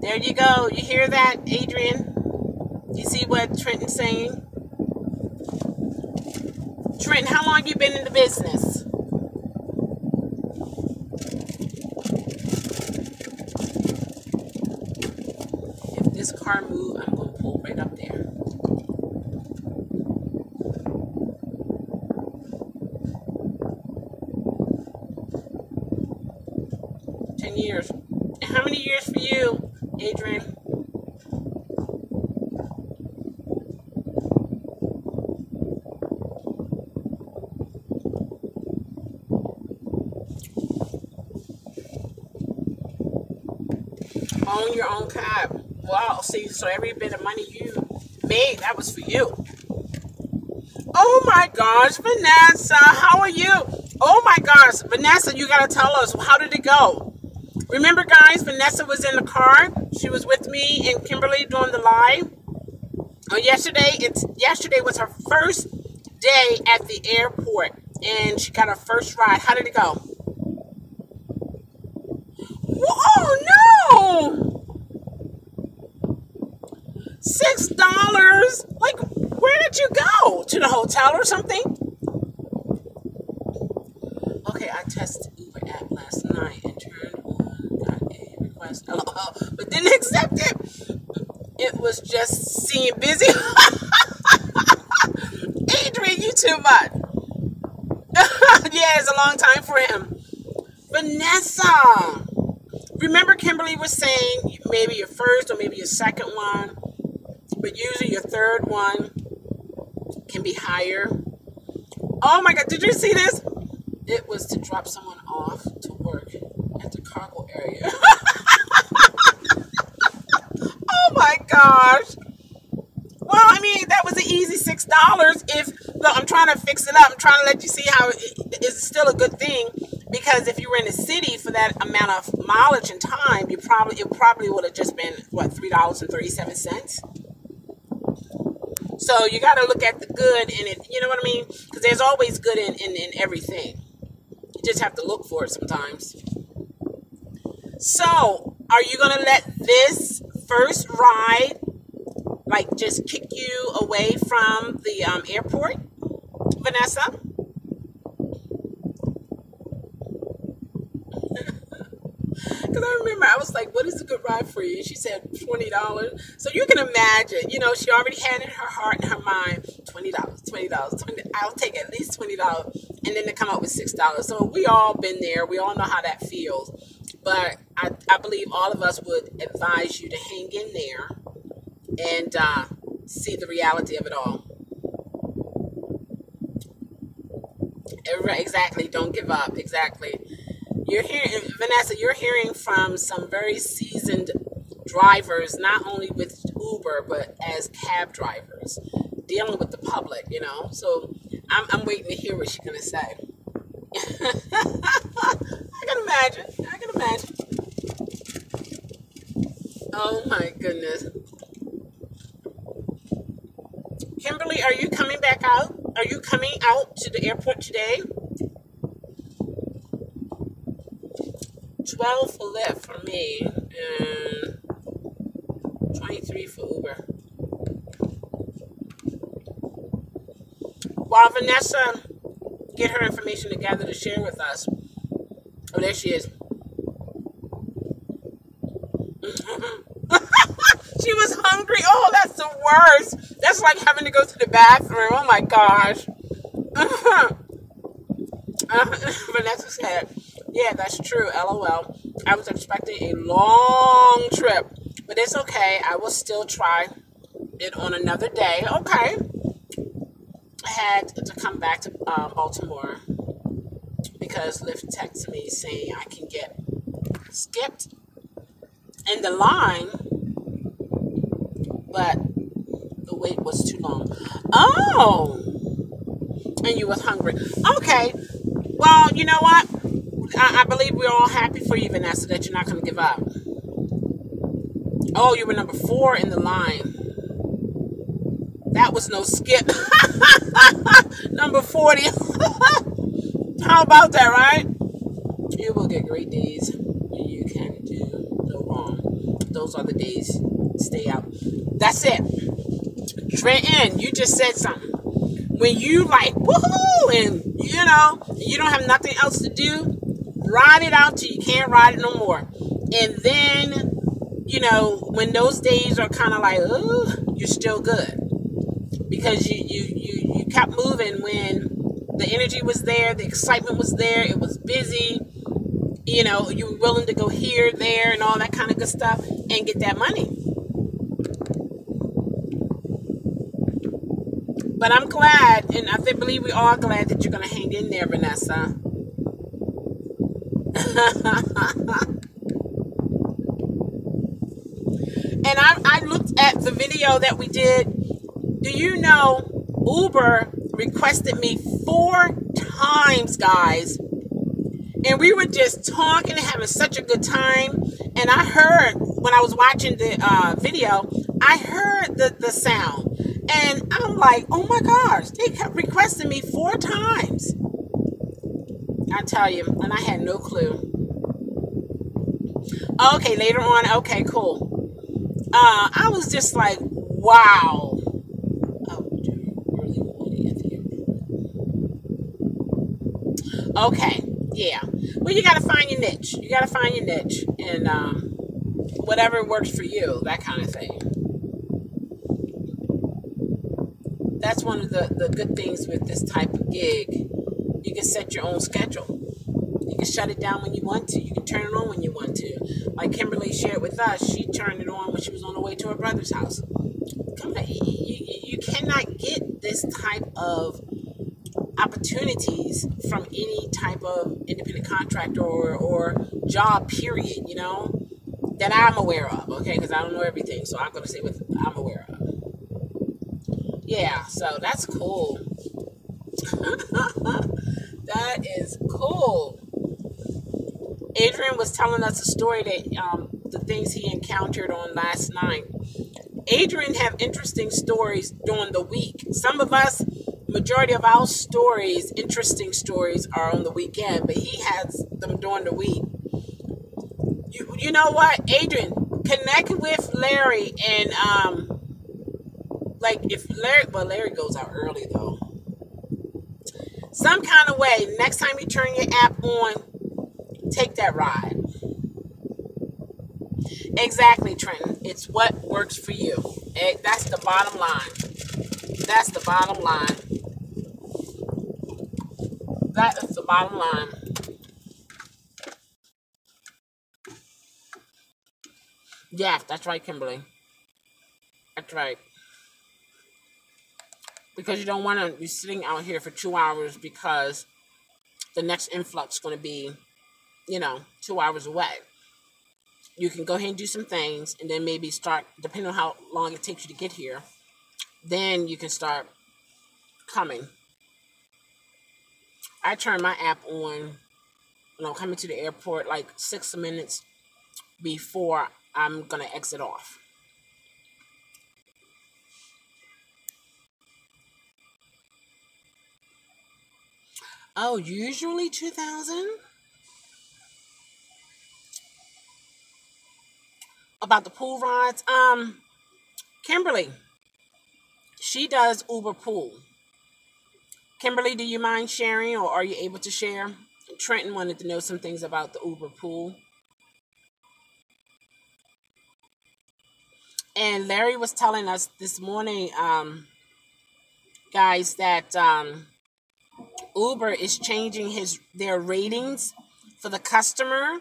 there you go. You hear that, Adrian? You see what Trenton's saying? Trenton, how long you been in the business? If this car moves, I'm going to pull right up there. Years. And how many years for you, Adrian? Own your own cab. Wow, see, so every bit of money you made, that was for you. Oh my gosh, Vanessa, how are you? Oh my gosh, Vanessa, you gotta tell us, how did it go? Remember, guys, Vanessa was in the car. She was with me and Kimberly doing the live. Yesterday was her first day at the airport, and she got her first ride. How did it go? Oh no! $6? Like, where did you go? To the hotel or something? Okay, I tested Uber app last night and turned on, got a request, but didn't accept it. It was just seeing busy. Adrian, you too much. Yeah, it's a long time for him. Vanessa, remember Kimberly was saying maybe your first or maybe your second one, but usually your third one can be higher. Oh my God, did you see this? It was to drop someone off to work at the cargo area. Oh my gosh. Well, I mean, that was an easy $6. Look, I'm trying to fix it up. I'm trying to let you see how it's still a good thing, because if you were in the city for that amount of mileage and time, it probably would have just been, what, $3.37? So you got to look at the good in it. You know what I mean? Because there's always good in everything. You just have to look for it sometimes. So, are you going to let this first ride, like, just kick you away from the airport, Vanessa? Because I remember I was like, what is a good ride for you? She said $20. So you can imagine, she already had in her heart and her mind, $20. I'll take at least $20. And then to come up with $6. So we all been there. We all know how that feels. But I believe all of us would advise you to hang in there and see the reality of it all. Exactly. Don't give up. Exactly. You're hearing, Vanessa, you're hearing from some very seasoned drivers, not only with Uber, but as cab drivers, dealing with the public, So I'm waiting to hear what she's going to say. I can imagine. Oh my goodness. Kimberly, are you coming back out? Are you coming out to the airport today? 12 for Lyft for me, and 23 for Uber. While Vanessa get her information together to share with us. Oh, there she is. She was hungry. Oh, that's the worst. That's like having to go to the bathroom. Oh my gosh. Vanessa said, yeah, that's true. LOL. I was expecting a long trip, but it's okay. I will still try it on another day. Okay. I had to come back to Baltimore because Lyft texted me saying I can get skipped in the line, but the wait was too long. Oh, and you was hungry. Okay. Well, you know what? I believe we're all happy for you, Vanessa, that you're not going to give up. Oh, you were number 4 in the line. That was no skip. Number 40. How about that, right? You will get great days. You can do no wrong. Those are the days. Stay out. That's it. Trenton, you just said something. When you like, woohoo, and you don't have nothing else to do, ride it out till you can't ride it no more. And then, when those days are kind of like, oh, you're still good. Because you kept moving when the energy was there, the excitement was there, it was busy, you were willing to go here, there, and all that kind of good stuff and get that money. But I'm glad, and believe we are glad that you're going to hang in there, Vanessa. And I looked at the video that we did. Do you know Uber requested me 4 times, guys? And we were just talking and having such a good time. And I heard, when I was watching the video, I heard the sound. And I'm like, oh my gosh, they kept requesting me 4 times. I tell you, and I had no clue. Okay, later on, okay, cool. I was just like, wow. Okay, yeah. Well, you got to find your niche. You got to find your niche. And whatever works for you, that kind of thing. That's one of the good things with this type of gig. You can set your own schedule. You can shut it down when you want to. You can turn it on when you want to. Like Kimberly shared with us, she turned it on when she was on her way to her brother's house. Come on, you cannot get this type of opportunities from any type of independent contractor or job, period, that I'm aware of, okay? Because I don't know everything, so I'm going to say what I'm aware of. Yeah, so that's cool. That is cool. Adrian was telling us a story that the things he encountered on last night. Adrian have interesting stories during the week. Some of us, majority of our stories, interesting stories, are on the weekend, but he has them during the week. You know what, Adrian? Connect with Larry and if Larry goes out early though. Some kind of way, next time you turn your app on, take that ride. Exactly, Trenton. It's what works for you. That's the bottom line. That's the bottom line. That is the bottom line. Yeah, that's right, Kimberly. That's right. Because you don't want to be sitting out here for 2 hours because the next influx is going to be, 2 hours away. You can go ahead and do some things and then maybe start, depending on how long it takes you to get here, then you can start coming. I turn my app on when I'm coming to the airport like 6 minutes before I'm going to exit off. Oh, usually 2,000? about the pool rides. Kimberly, she does Uber Pool. Kimberly, do you mind sharing, or are you able to share? Trenton wanted to know some things about the Uber Pool. And Larry was telling us this morning, guys, that Uber is changing his their ratings for the customer.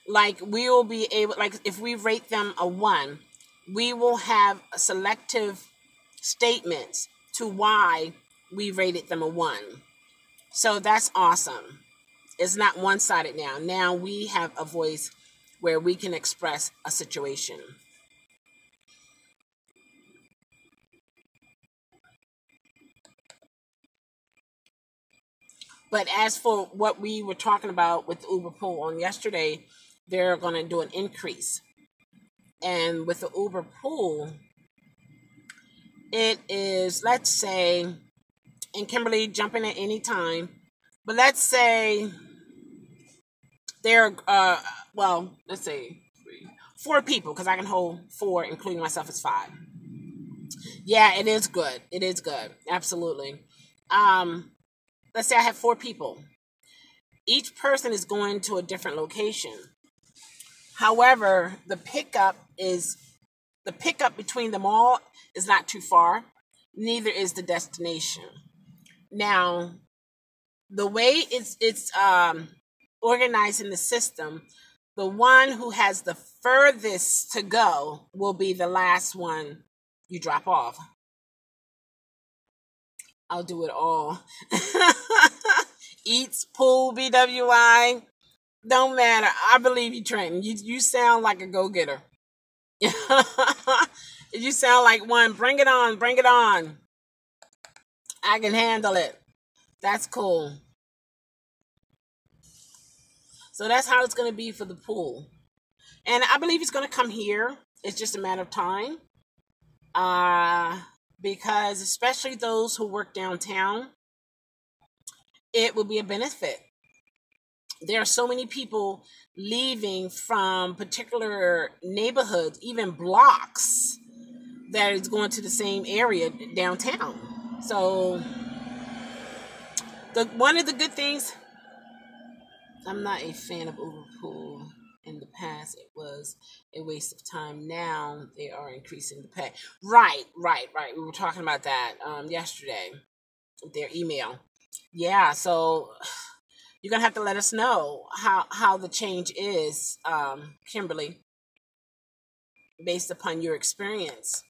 Like we will be able, like if we rate them a 1, we will have selective statements to why we rated them a 1. So that's awesome. It's not one-sided now. Now we have a voice where we can express a situation. But as for what we were talking about with the Uber pool on yesterday, they're going to do an increase. And with the Uber pool, it is, let's say, and Kimberly jump in at any time, but let's say they're, well, let's say 4 people, because I can hold 4, including myself, as 5. Yeah, it is good. It is good. Absolutely. Um, let's say I have 4 people. Each person is going to a different location. However, the pickup between them all is not too far. Neither is the destination. Now, the way it's organized in the system, the one who has the furthest to go will be the last one you drop off. I'll do it all. Eats, pool, BWI, don't matter. I believe you, Trenton. You sound like a go getter. You sound like one. Bring it on, bring it on. I can handle it. That's cool. So that's how it's going to be for the pool. And I believe it's going to come here. It's just a matter of time. Uh, because especially those who work downtown, it will be a benefit. There are so many people leaving from particular neighborhoods, even blocks, that is going to the same area downtown. So the one of the good things, I'm not a fan of Uberpool. In the past, it was a waste of time. Now they are increasing the pay. Right, right, right. We were talking about that yesterday. Their email. Yeah, so you're gonna have to let us know how the change is, Kimberly, based upon your experience.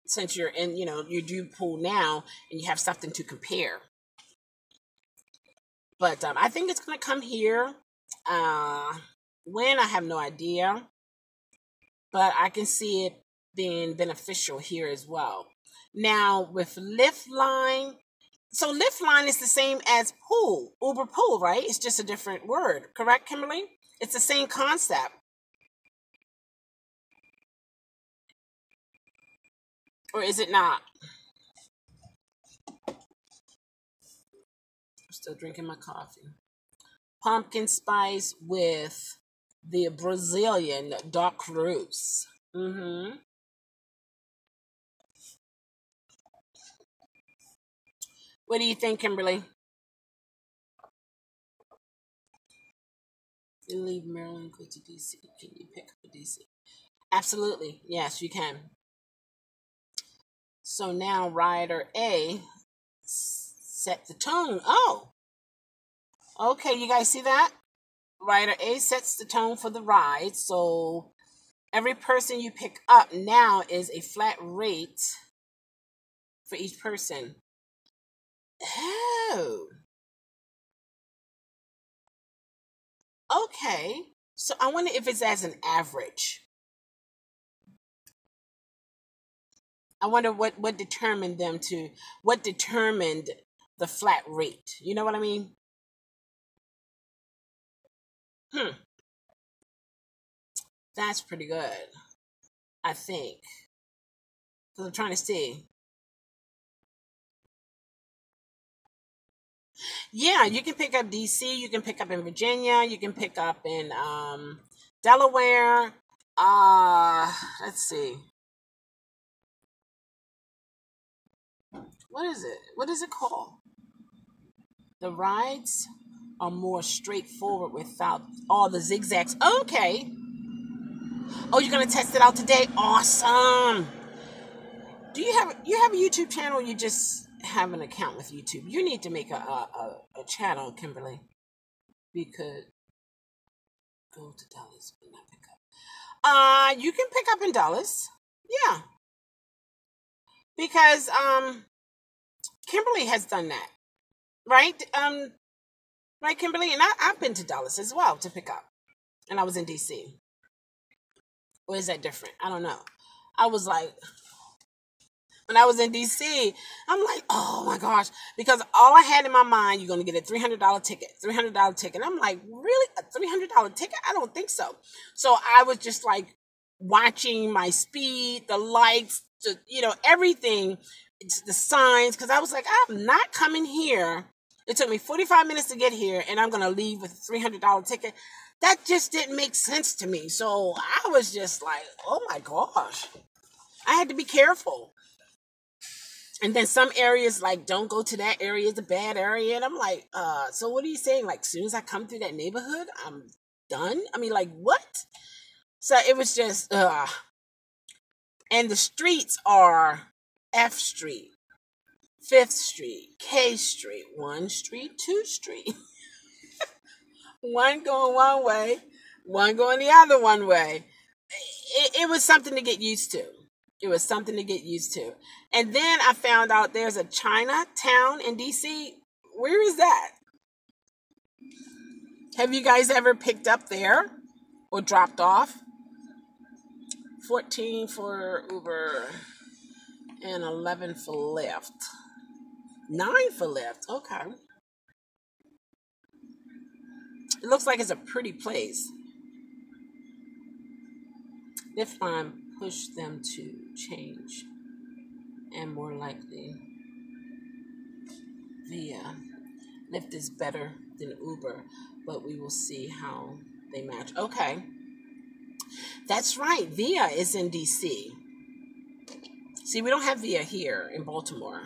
Since you're in, you do pool now, and you have something to compare. But I think it's gonna come here. Uh, when, I have no idea, but I can see it being beneficial here as well. Now with Lyft line, so Lyft line is the same as pool, Uber pool, right? It's just a different word, correct, Kimberly? It's the same concept, or is it not? I'm still drinking my coffee. Pumpkin spice with the Brazilian dark roast. What do you think, Kimberly? You leave Maryland, go to DC. Can you pick up a DC? Absolutely. Yes, you can. So now rider A set the tone. Oh, okay. You guys see that? Rider A sets the tone for the ride. So every person you pick up now is a flat rate for each person. Oh, okay. So I wonder if it's as an average. I wonder what determined the flat rate. You know what I mean? Hmm, that's pretty good. I think. Because I'm trying to see. Yeah, you can pick up DC. You can pick up in Virginia. You can pick up in Delaware. Let's see. What is it? What is it called? The rides are more straightforward without all the zigzags. Okay. Oh, you're gonna test it out today? Awesome. Do you have a YouTube channel? Or you just have an account with YouTube. You need to make a channel, Kimberly. We could go to Dallas but not pick up. You can pick up in Dallas. Yeah, because Kimberly has done that, right? Right, Kimberly, and I've been to Dallas as well to pick up, and I was in DC. Or is that different? I don't know. I was like, when I was in DC, I'm like, oh my gosh, because all I had in my mind, you're gonna get a $300 ticket, $300 ticket. And I'm like, really, a $300 ticket? I don't think so. So I was just like watching my speed, the lights, everything, it's the signs, because I was like, I'm not coming here. It took me 45 minutes to get here, and I'm gonna leave with a $300 ticket. That just didn't make sense to me. So I was just like, oh my gosh, I had to be careful. And then some areas like don't go to that area, it's a bad area. And I'm like, so what are you saying? Like, as soon as I come through that neighborhood, I'm done? I mean, like, what? So it was just and the streets are F Street, Fifth Street, K Street, 1 Street, 2 Street. One going one way, one going the other one way. It was something to get used to. It was something to get used to. And then I found out there's a Chinatown in DC. Where is that? Have you guys ever picked up there or dropped off? 14 for Uber and 11 for Lyft. 9 for Lyft. Okay. It looks like it's a pretty place. Lyft line push them to change and more likely via Lyft is better than Uber, but we will see how they match. Okay. That's right. Via is in DC. See, we don't have Via here in Baltimore.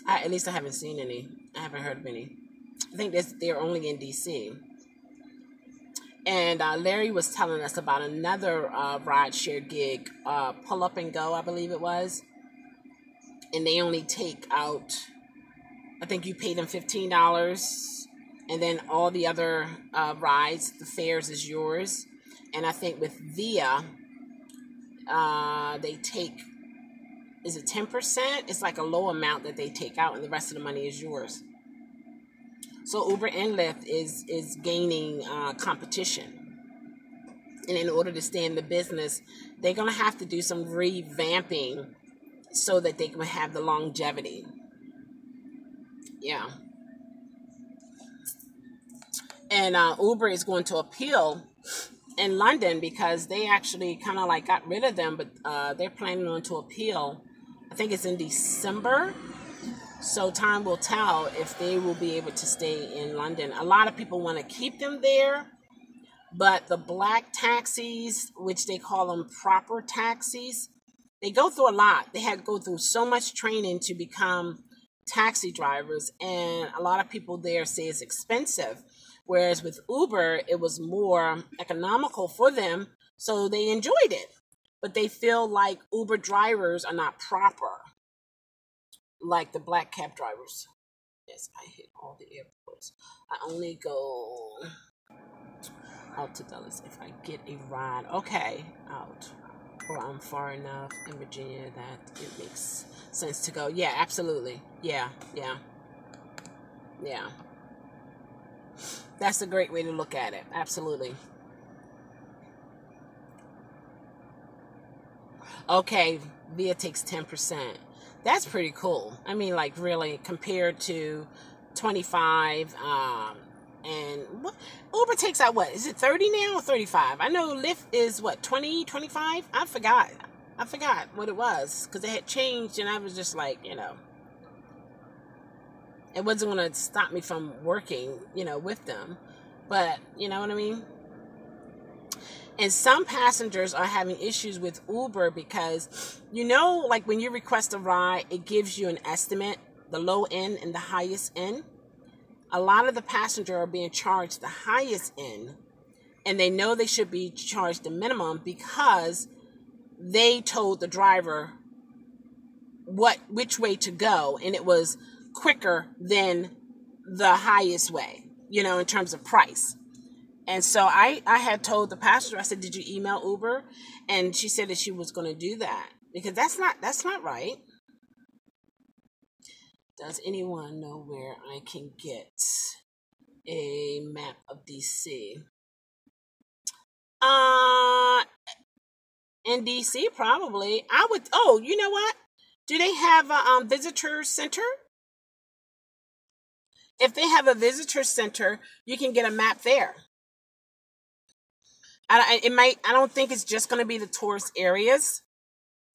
At least I haven't seen any. I haven't heard of any. I think they're only in DC. And Larry was telling us about another rideshare gig, Pull Up and Go, I believe it was. And they only take out, I think you pay them $15. And then all the other rides, the fares is yours. And I think with Via, they take, is it 10%? It's like a low amount that they take out, and the rest of the money is yours. So Uber and Lyft is gaining competition. And in order to stay in the business, they're going to have to do some revamping so that they can have the longevity. Yeah. And Uber is going to appeal in London because they actually kind of like got rid of them, but they're planning on to appeal. I think it's in December. So time will tell if they will be able to stay in London. A lot of people want to keep them there, but the black taxis, which they call them proper taxis, they go through a lot. They had to go through so much training to become taxi drivers, and a lot of people there say it's expensive. Whereas with Uber, it was more economical for them, so they enjoyed it. But they feel like Uber drivers are not proper, like the black cab drivers. Yes, I hit all the airports. I only go out to Dallas if I get a ride. Okay, out. Or I'm far enough in Virginia that it makes sense to go. Yeah, absolutely. Yeah. That's a great way to look at it. Absolutely. Okay, Via takes 10%. That's pretty cool. I mean, like, really, compared to 25, and Uber takes out what? Is it 30 now or 35? I know Lyft is what, 20, 25? I forgot what it was because it had changed, and I was just like, it wasn't going to stop me from working, with them. But, you know what I mean? And some passengers are having issues with Uber because, like when you request a ride, it gives you an estimate, the low end and the highest end. A lot of the passengers are being charged the highest end, and they know they should be charged the minimum because they told the driver which way to go, and it was quicker than the highest way, in terms of price. And so I had told the passenger, I said, did you email Uber? And she said that she was going to do that because that's not right. Does anyone know where I can get a map of DC? Uh, in DC, probably. I would. Oh, you know what? Do they have a visitor center? If they have a visitor center, you can get a map there. I don't think it's just going to be the tourist areas.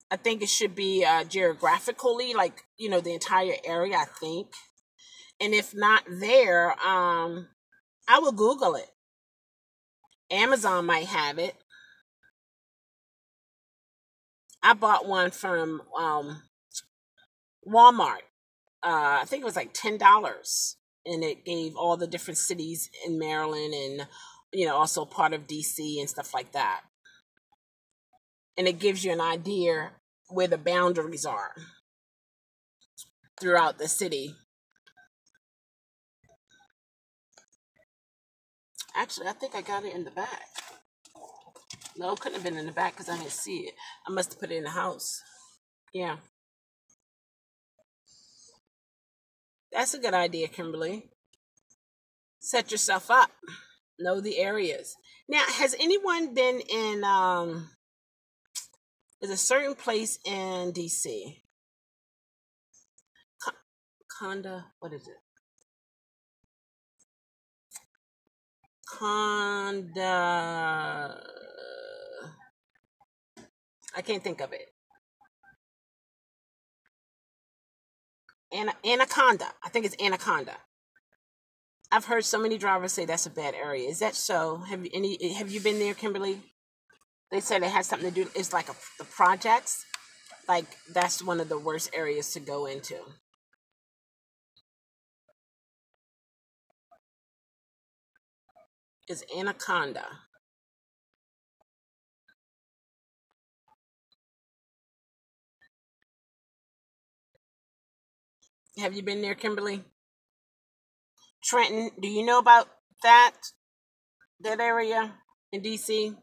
I think it should be geographically, like the entire area. I think, and if not there, I will Google it. Amazon might have it. I bought one from Walmart. I think it was like $10, and it gave all the different cities in Maryland and also part of DC and stuff like that. And it gives you an idea where the boundaries are throughout the city. Actually, I think I got it in the back. No, it couldn't have been in the back because I didn't see it. I must have put it in the house. Yeah, that's a good idea, Kimberly. Set yourself up. Know the areas. Now, has anyone been in there's a certain place in DC? Conda, what is it? Conda. I can't think of it. Anaconda. I think it's Anaconda. I've heard so many drivers say that's a bad area. Is that so? Have you been there, Kimberly? They said it has something to do. It's like the projects. Like that's one of the worst areas to go into. It's Anaconda. Have you been there, Kimberly? Trenton, do you know about that area in DC?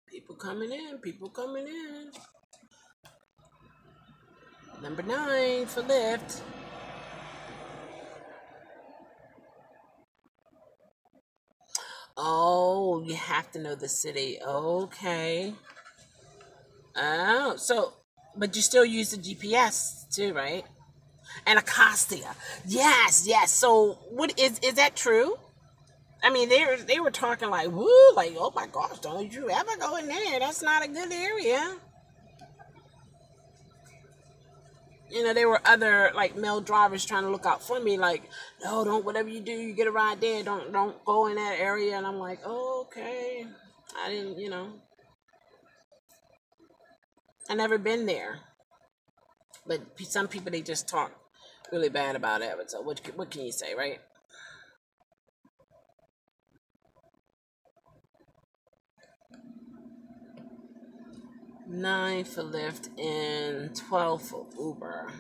People coming in, people coming in. Number 9 for Lyft. Oh, you have to know the city. Okay. Oh, but you still use the GPS too, right? And Acosta. Yes, yes. So, what is that true? I mean, they were talking like, woo, like, oh my gosh, don't you ever go in there? That's not a good area. There were other like male drivers trying to look out for me, like, no, don't whatever you do, you get a ride there, don't go in that area. And I'm like, oh, okay, I didn't, I never been there, but some people they just talk really bad about it. So what can you say, right? 9 for Lyft and 12 for Uber.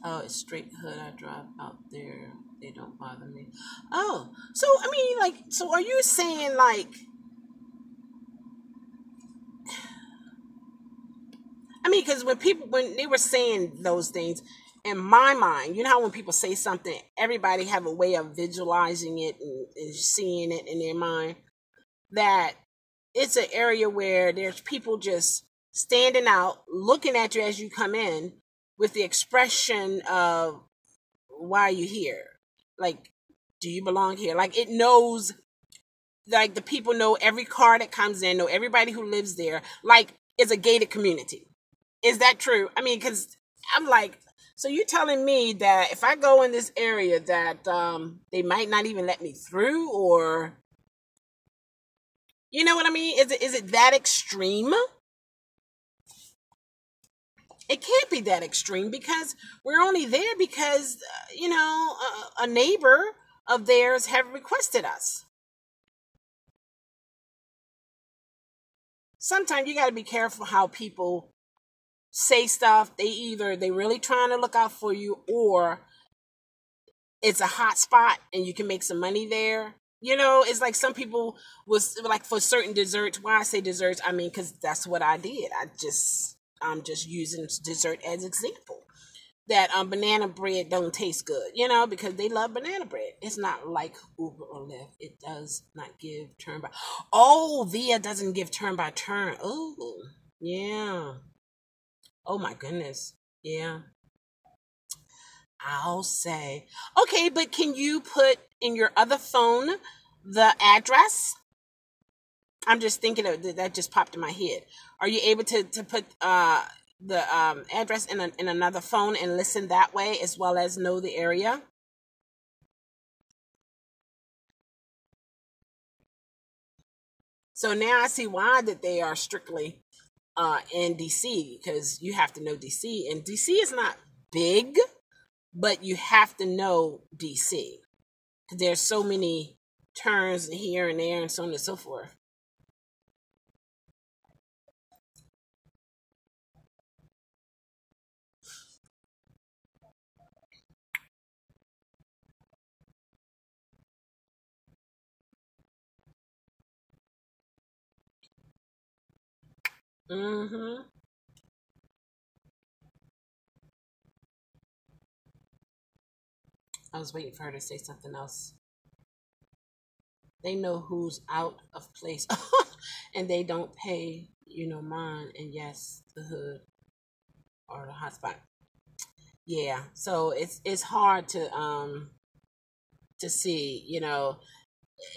Oh, it's straight hood. I drive out there. They don't bother me. Oh, so I mean, like, so are you saying like, I mean, because when they were saying those things, in my mind, you know how when people say something, everybody have a way of visualizing it and seeing it in their mind. That it's an area where there's people just standing out, looking at you as you come in, with the expression of why are you here? Like, do you belong here? Like it knows like the people know every car that comes in, know everybody who lives there. Like it's a gated community. Is that true? I mean, because I'm like, so you're telling me that if I go in this area that they might not even let me through, or you know what I mean? Is it that extreme? It can't be that extreme because we're only there because a neighbor of theirs have requested us. Sometimes you got to be careful how people say stuff. They really trying to look out for you, or it's a hot spot and you can make some money there. It's like some people was like for certain desserts. Why I say desserts, I mean because that's what I did. I'm just using dessert as example. That banana bread don't taste good, because they love banana bread. It's not like Uber or Lyft. It does not give turn by. Oh, Via doesn't give turn by turn. Oh, yeah. Oh my goodness. Yeah. I'll say. Okay, but can you put in your other phone the address? I'm just thinking of that just popped in my head. Are you able to put the address in another phone and listen that way as well as know the area? So now I see why that they are strictly in DC, because you have to know DC, and DC is not big, but you have to know DC because there's so many turns here and there and so on and so forth. Mm-hmm. I was waiting for her to say something else. They know who's out of place, and they don't pay, mind. And yes, the hood or the hotspot. Yeah, so it's hard to see.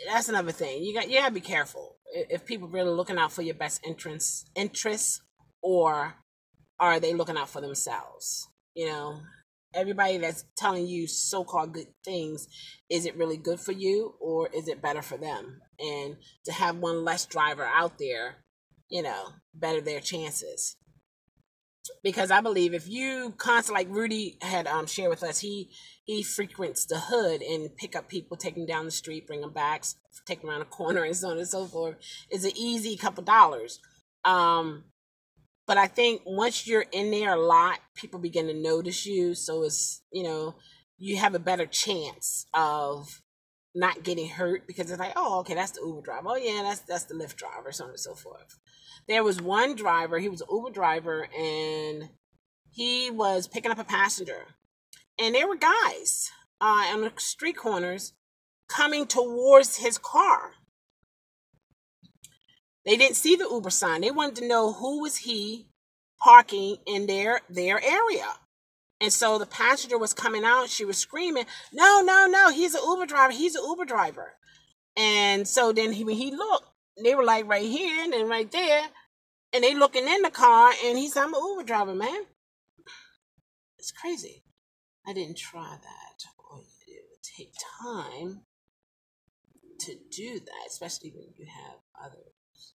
That's another thing. You gotta be careful if people really looking out for your best interests, or are they looking out for themselves? Everybody that's telling you so-called good things, is it really good for you or is it better for them? And to have one less driver out there, better their chances. Because I believe if you constantly, like Rudy had shared with us, he frequents the hood and pick up people, take them down the street, bring them back, take them around the corner, and so on and so forth. It's an easy couple dollars. Um, but I think once you're in there a lot, people begin to notice you. So it's, you have a better chance of not getting hurt because it's like, oh, okay, that's the Uber driver. Oh, yeah, that's the Lyft driver, so on and so forth. There was one driver, he was an Uber driver, and he was picking up a passenger. And there were guys on the street corners coming towards his car. They didn't see the Uber sign. They wanted to know who was he parking in their area. And so the passenger was coming out. She was screaming, "No, no, no! He's an Uber driver. He's an Uber driver." And so then when he looked, they were like right here and then right there, and they looking in the car, and he said, "I'm an Uber driver, man." It's crazy. I didn't try that. Or it would take time to do that, especially when you have others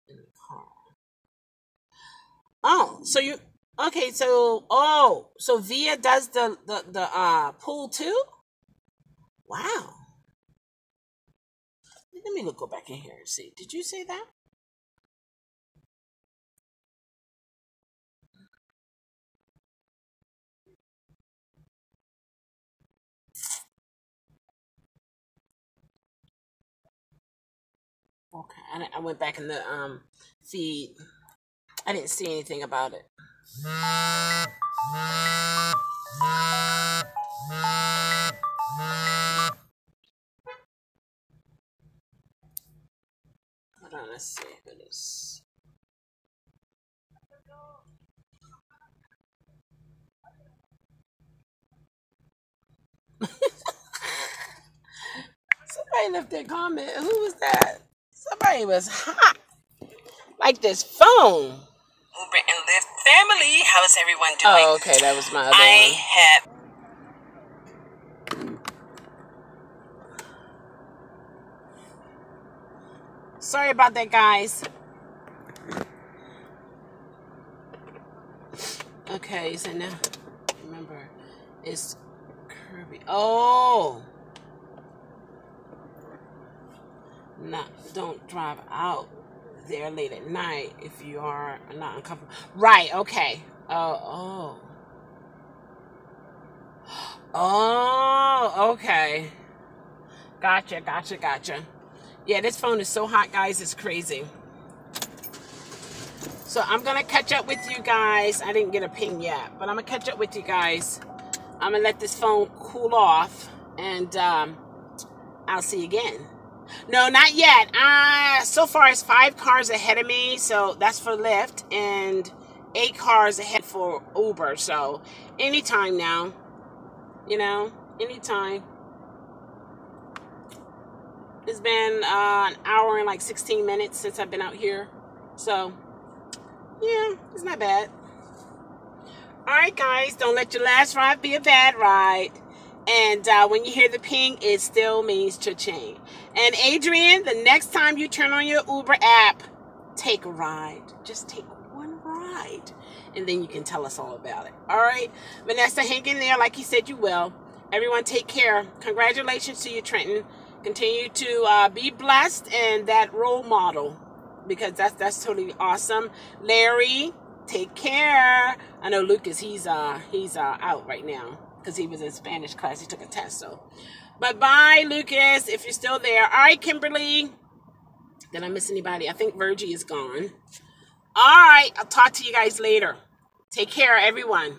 in the car. Oh, so you okay? So Via does the pool too. Wow. Let me go back in here and see. Did you say that? Okay, I went back in the feed. I didn't see anything about it. Hold on, let's see what it is. Somebody left their comment. Who was that? Somebody was hot. Like this phone. Uber and Lyft family, how is everyone doing? Oh, okay, that was my other one. Sorry about that, guys. Okay, so now, remember, it's Kirby. Oh! Don't drive out there late at night if you are not uncomfortable. Right, okay. Oh, okay. Gotcha. Yeah, this phone is so hot, guys, it's crazy. So I'm going to catch up with you guys. I didn't get a ping yet, but I'm going to catch up with you guys. I'm going to let this phone cool off, and I'll see you again. No, not yet. So far it's 5 cars ahead of me, so that's for Lyft, and 8 cars ahead for Uber. So anytime now, anytime. It's been an hour and like 16 minutes since I've been out here, so yeah, it's not bad. All right, guys, don't let your last ride be a bad ride. And when you hear the ping, it still means cha-ching. And Adrian, the next time you turn on your Uber app, take a ride. Just take one ride. And then you can tell us all about it. All right? Vanessa, hang in there like you said you will. Everyone take care. Congratulations to you, Trenton. Continue to be blessed and that role model. Because that's totally awesome. Larry, take care. I know Lucas, he's out right now, because he was in Spanish class. He took a test, so. But bye, Lucas, if you're still there. All right, Kimberly. Did I miss anybody? I think Virgie is gone. All right, I'll talk to you guys later. Take care, everyone.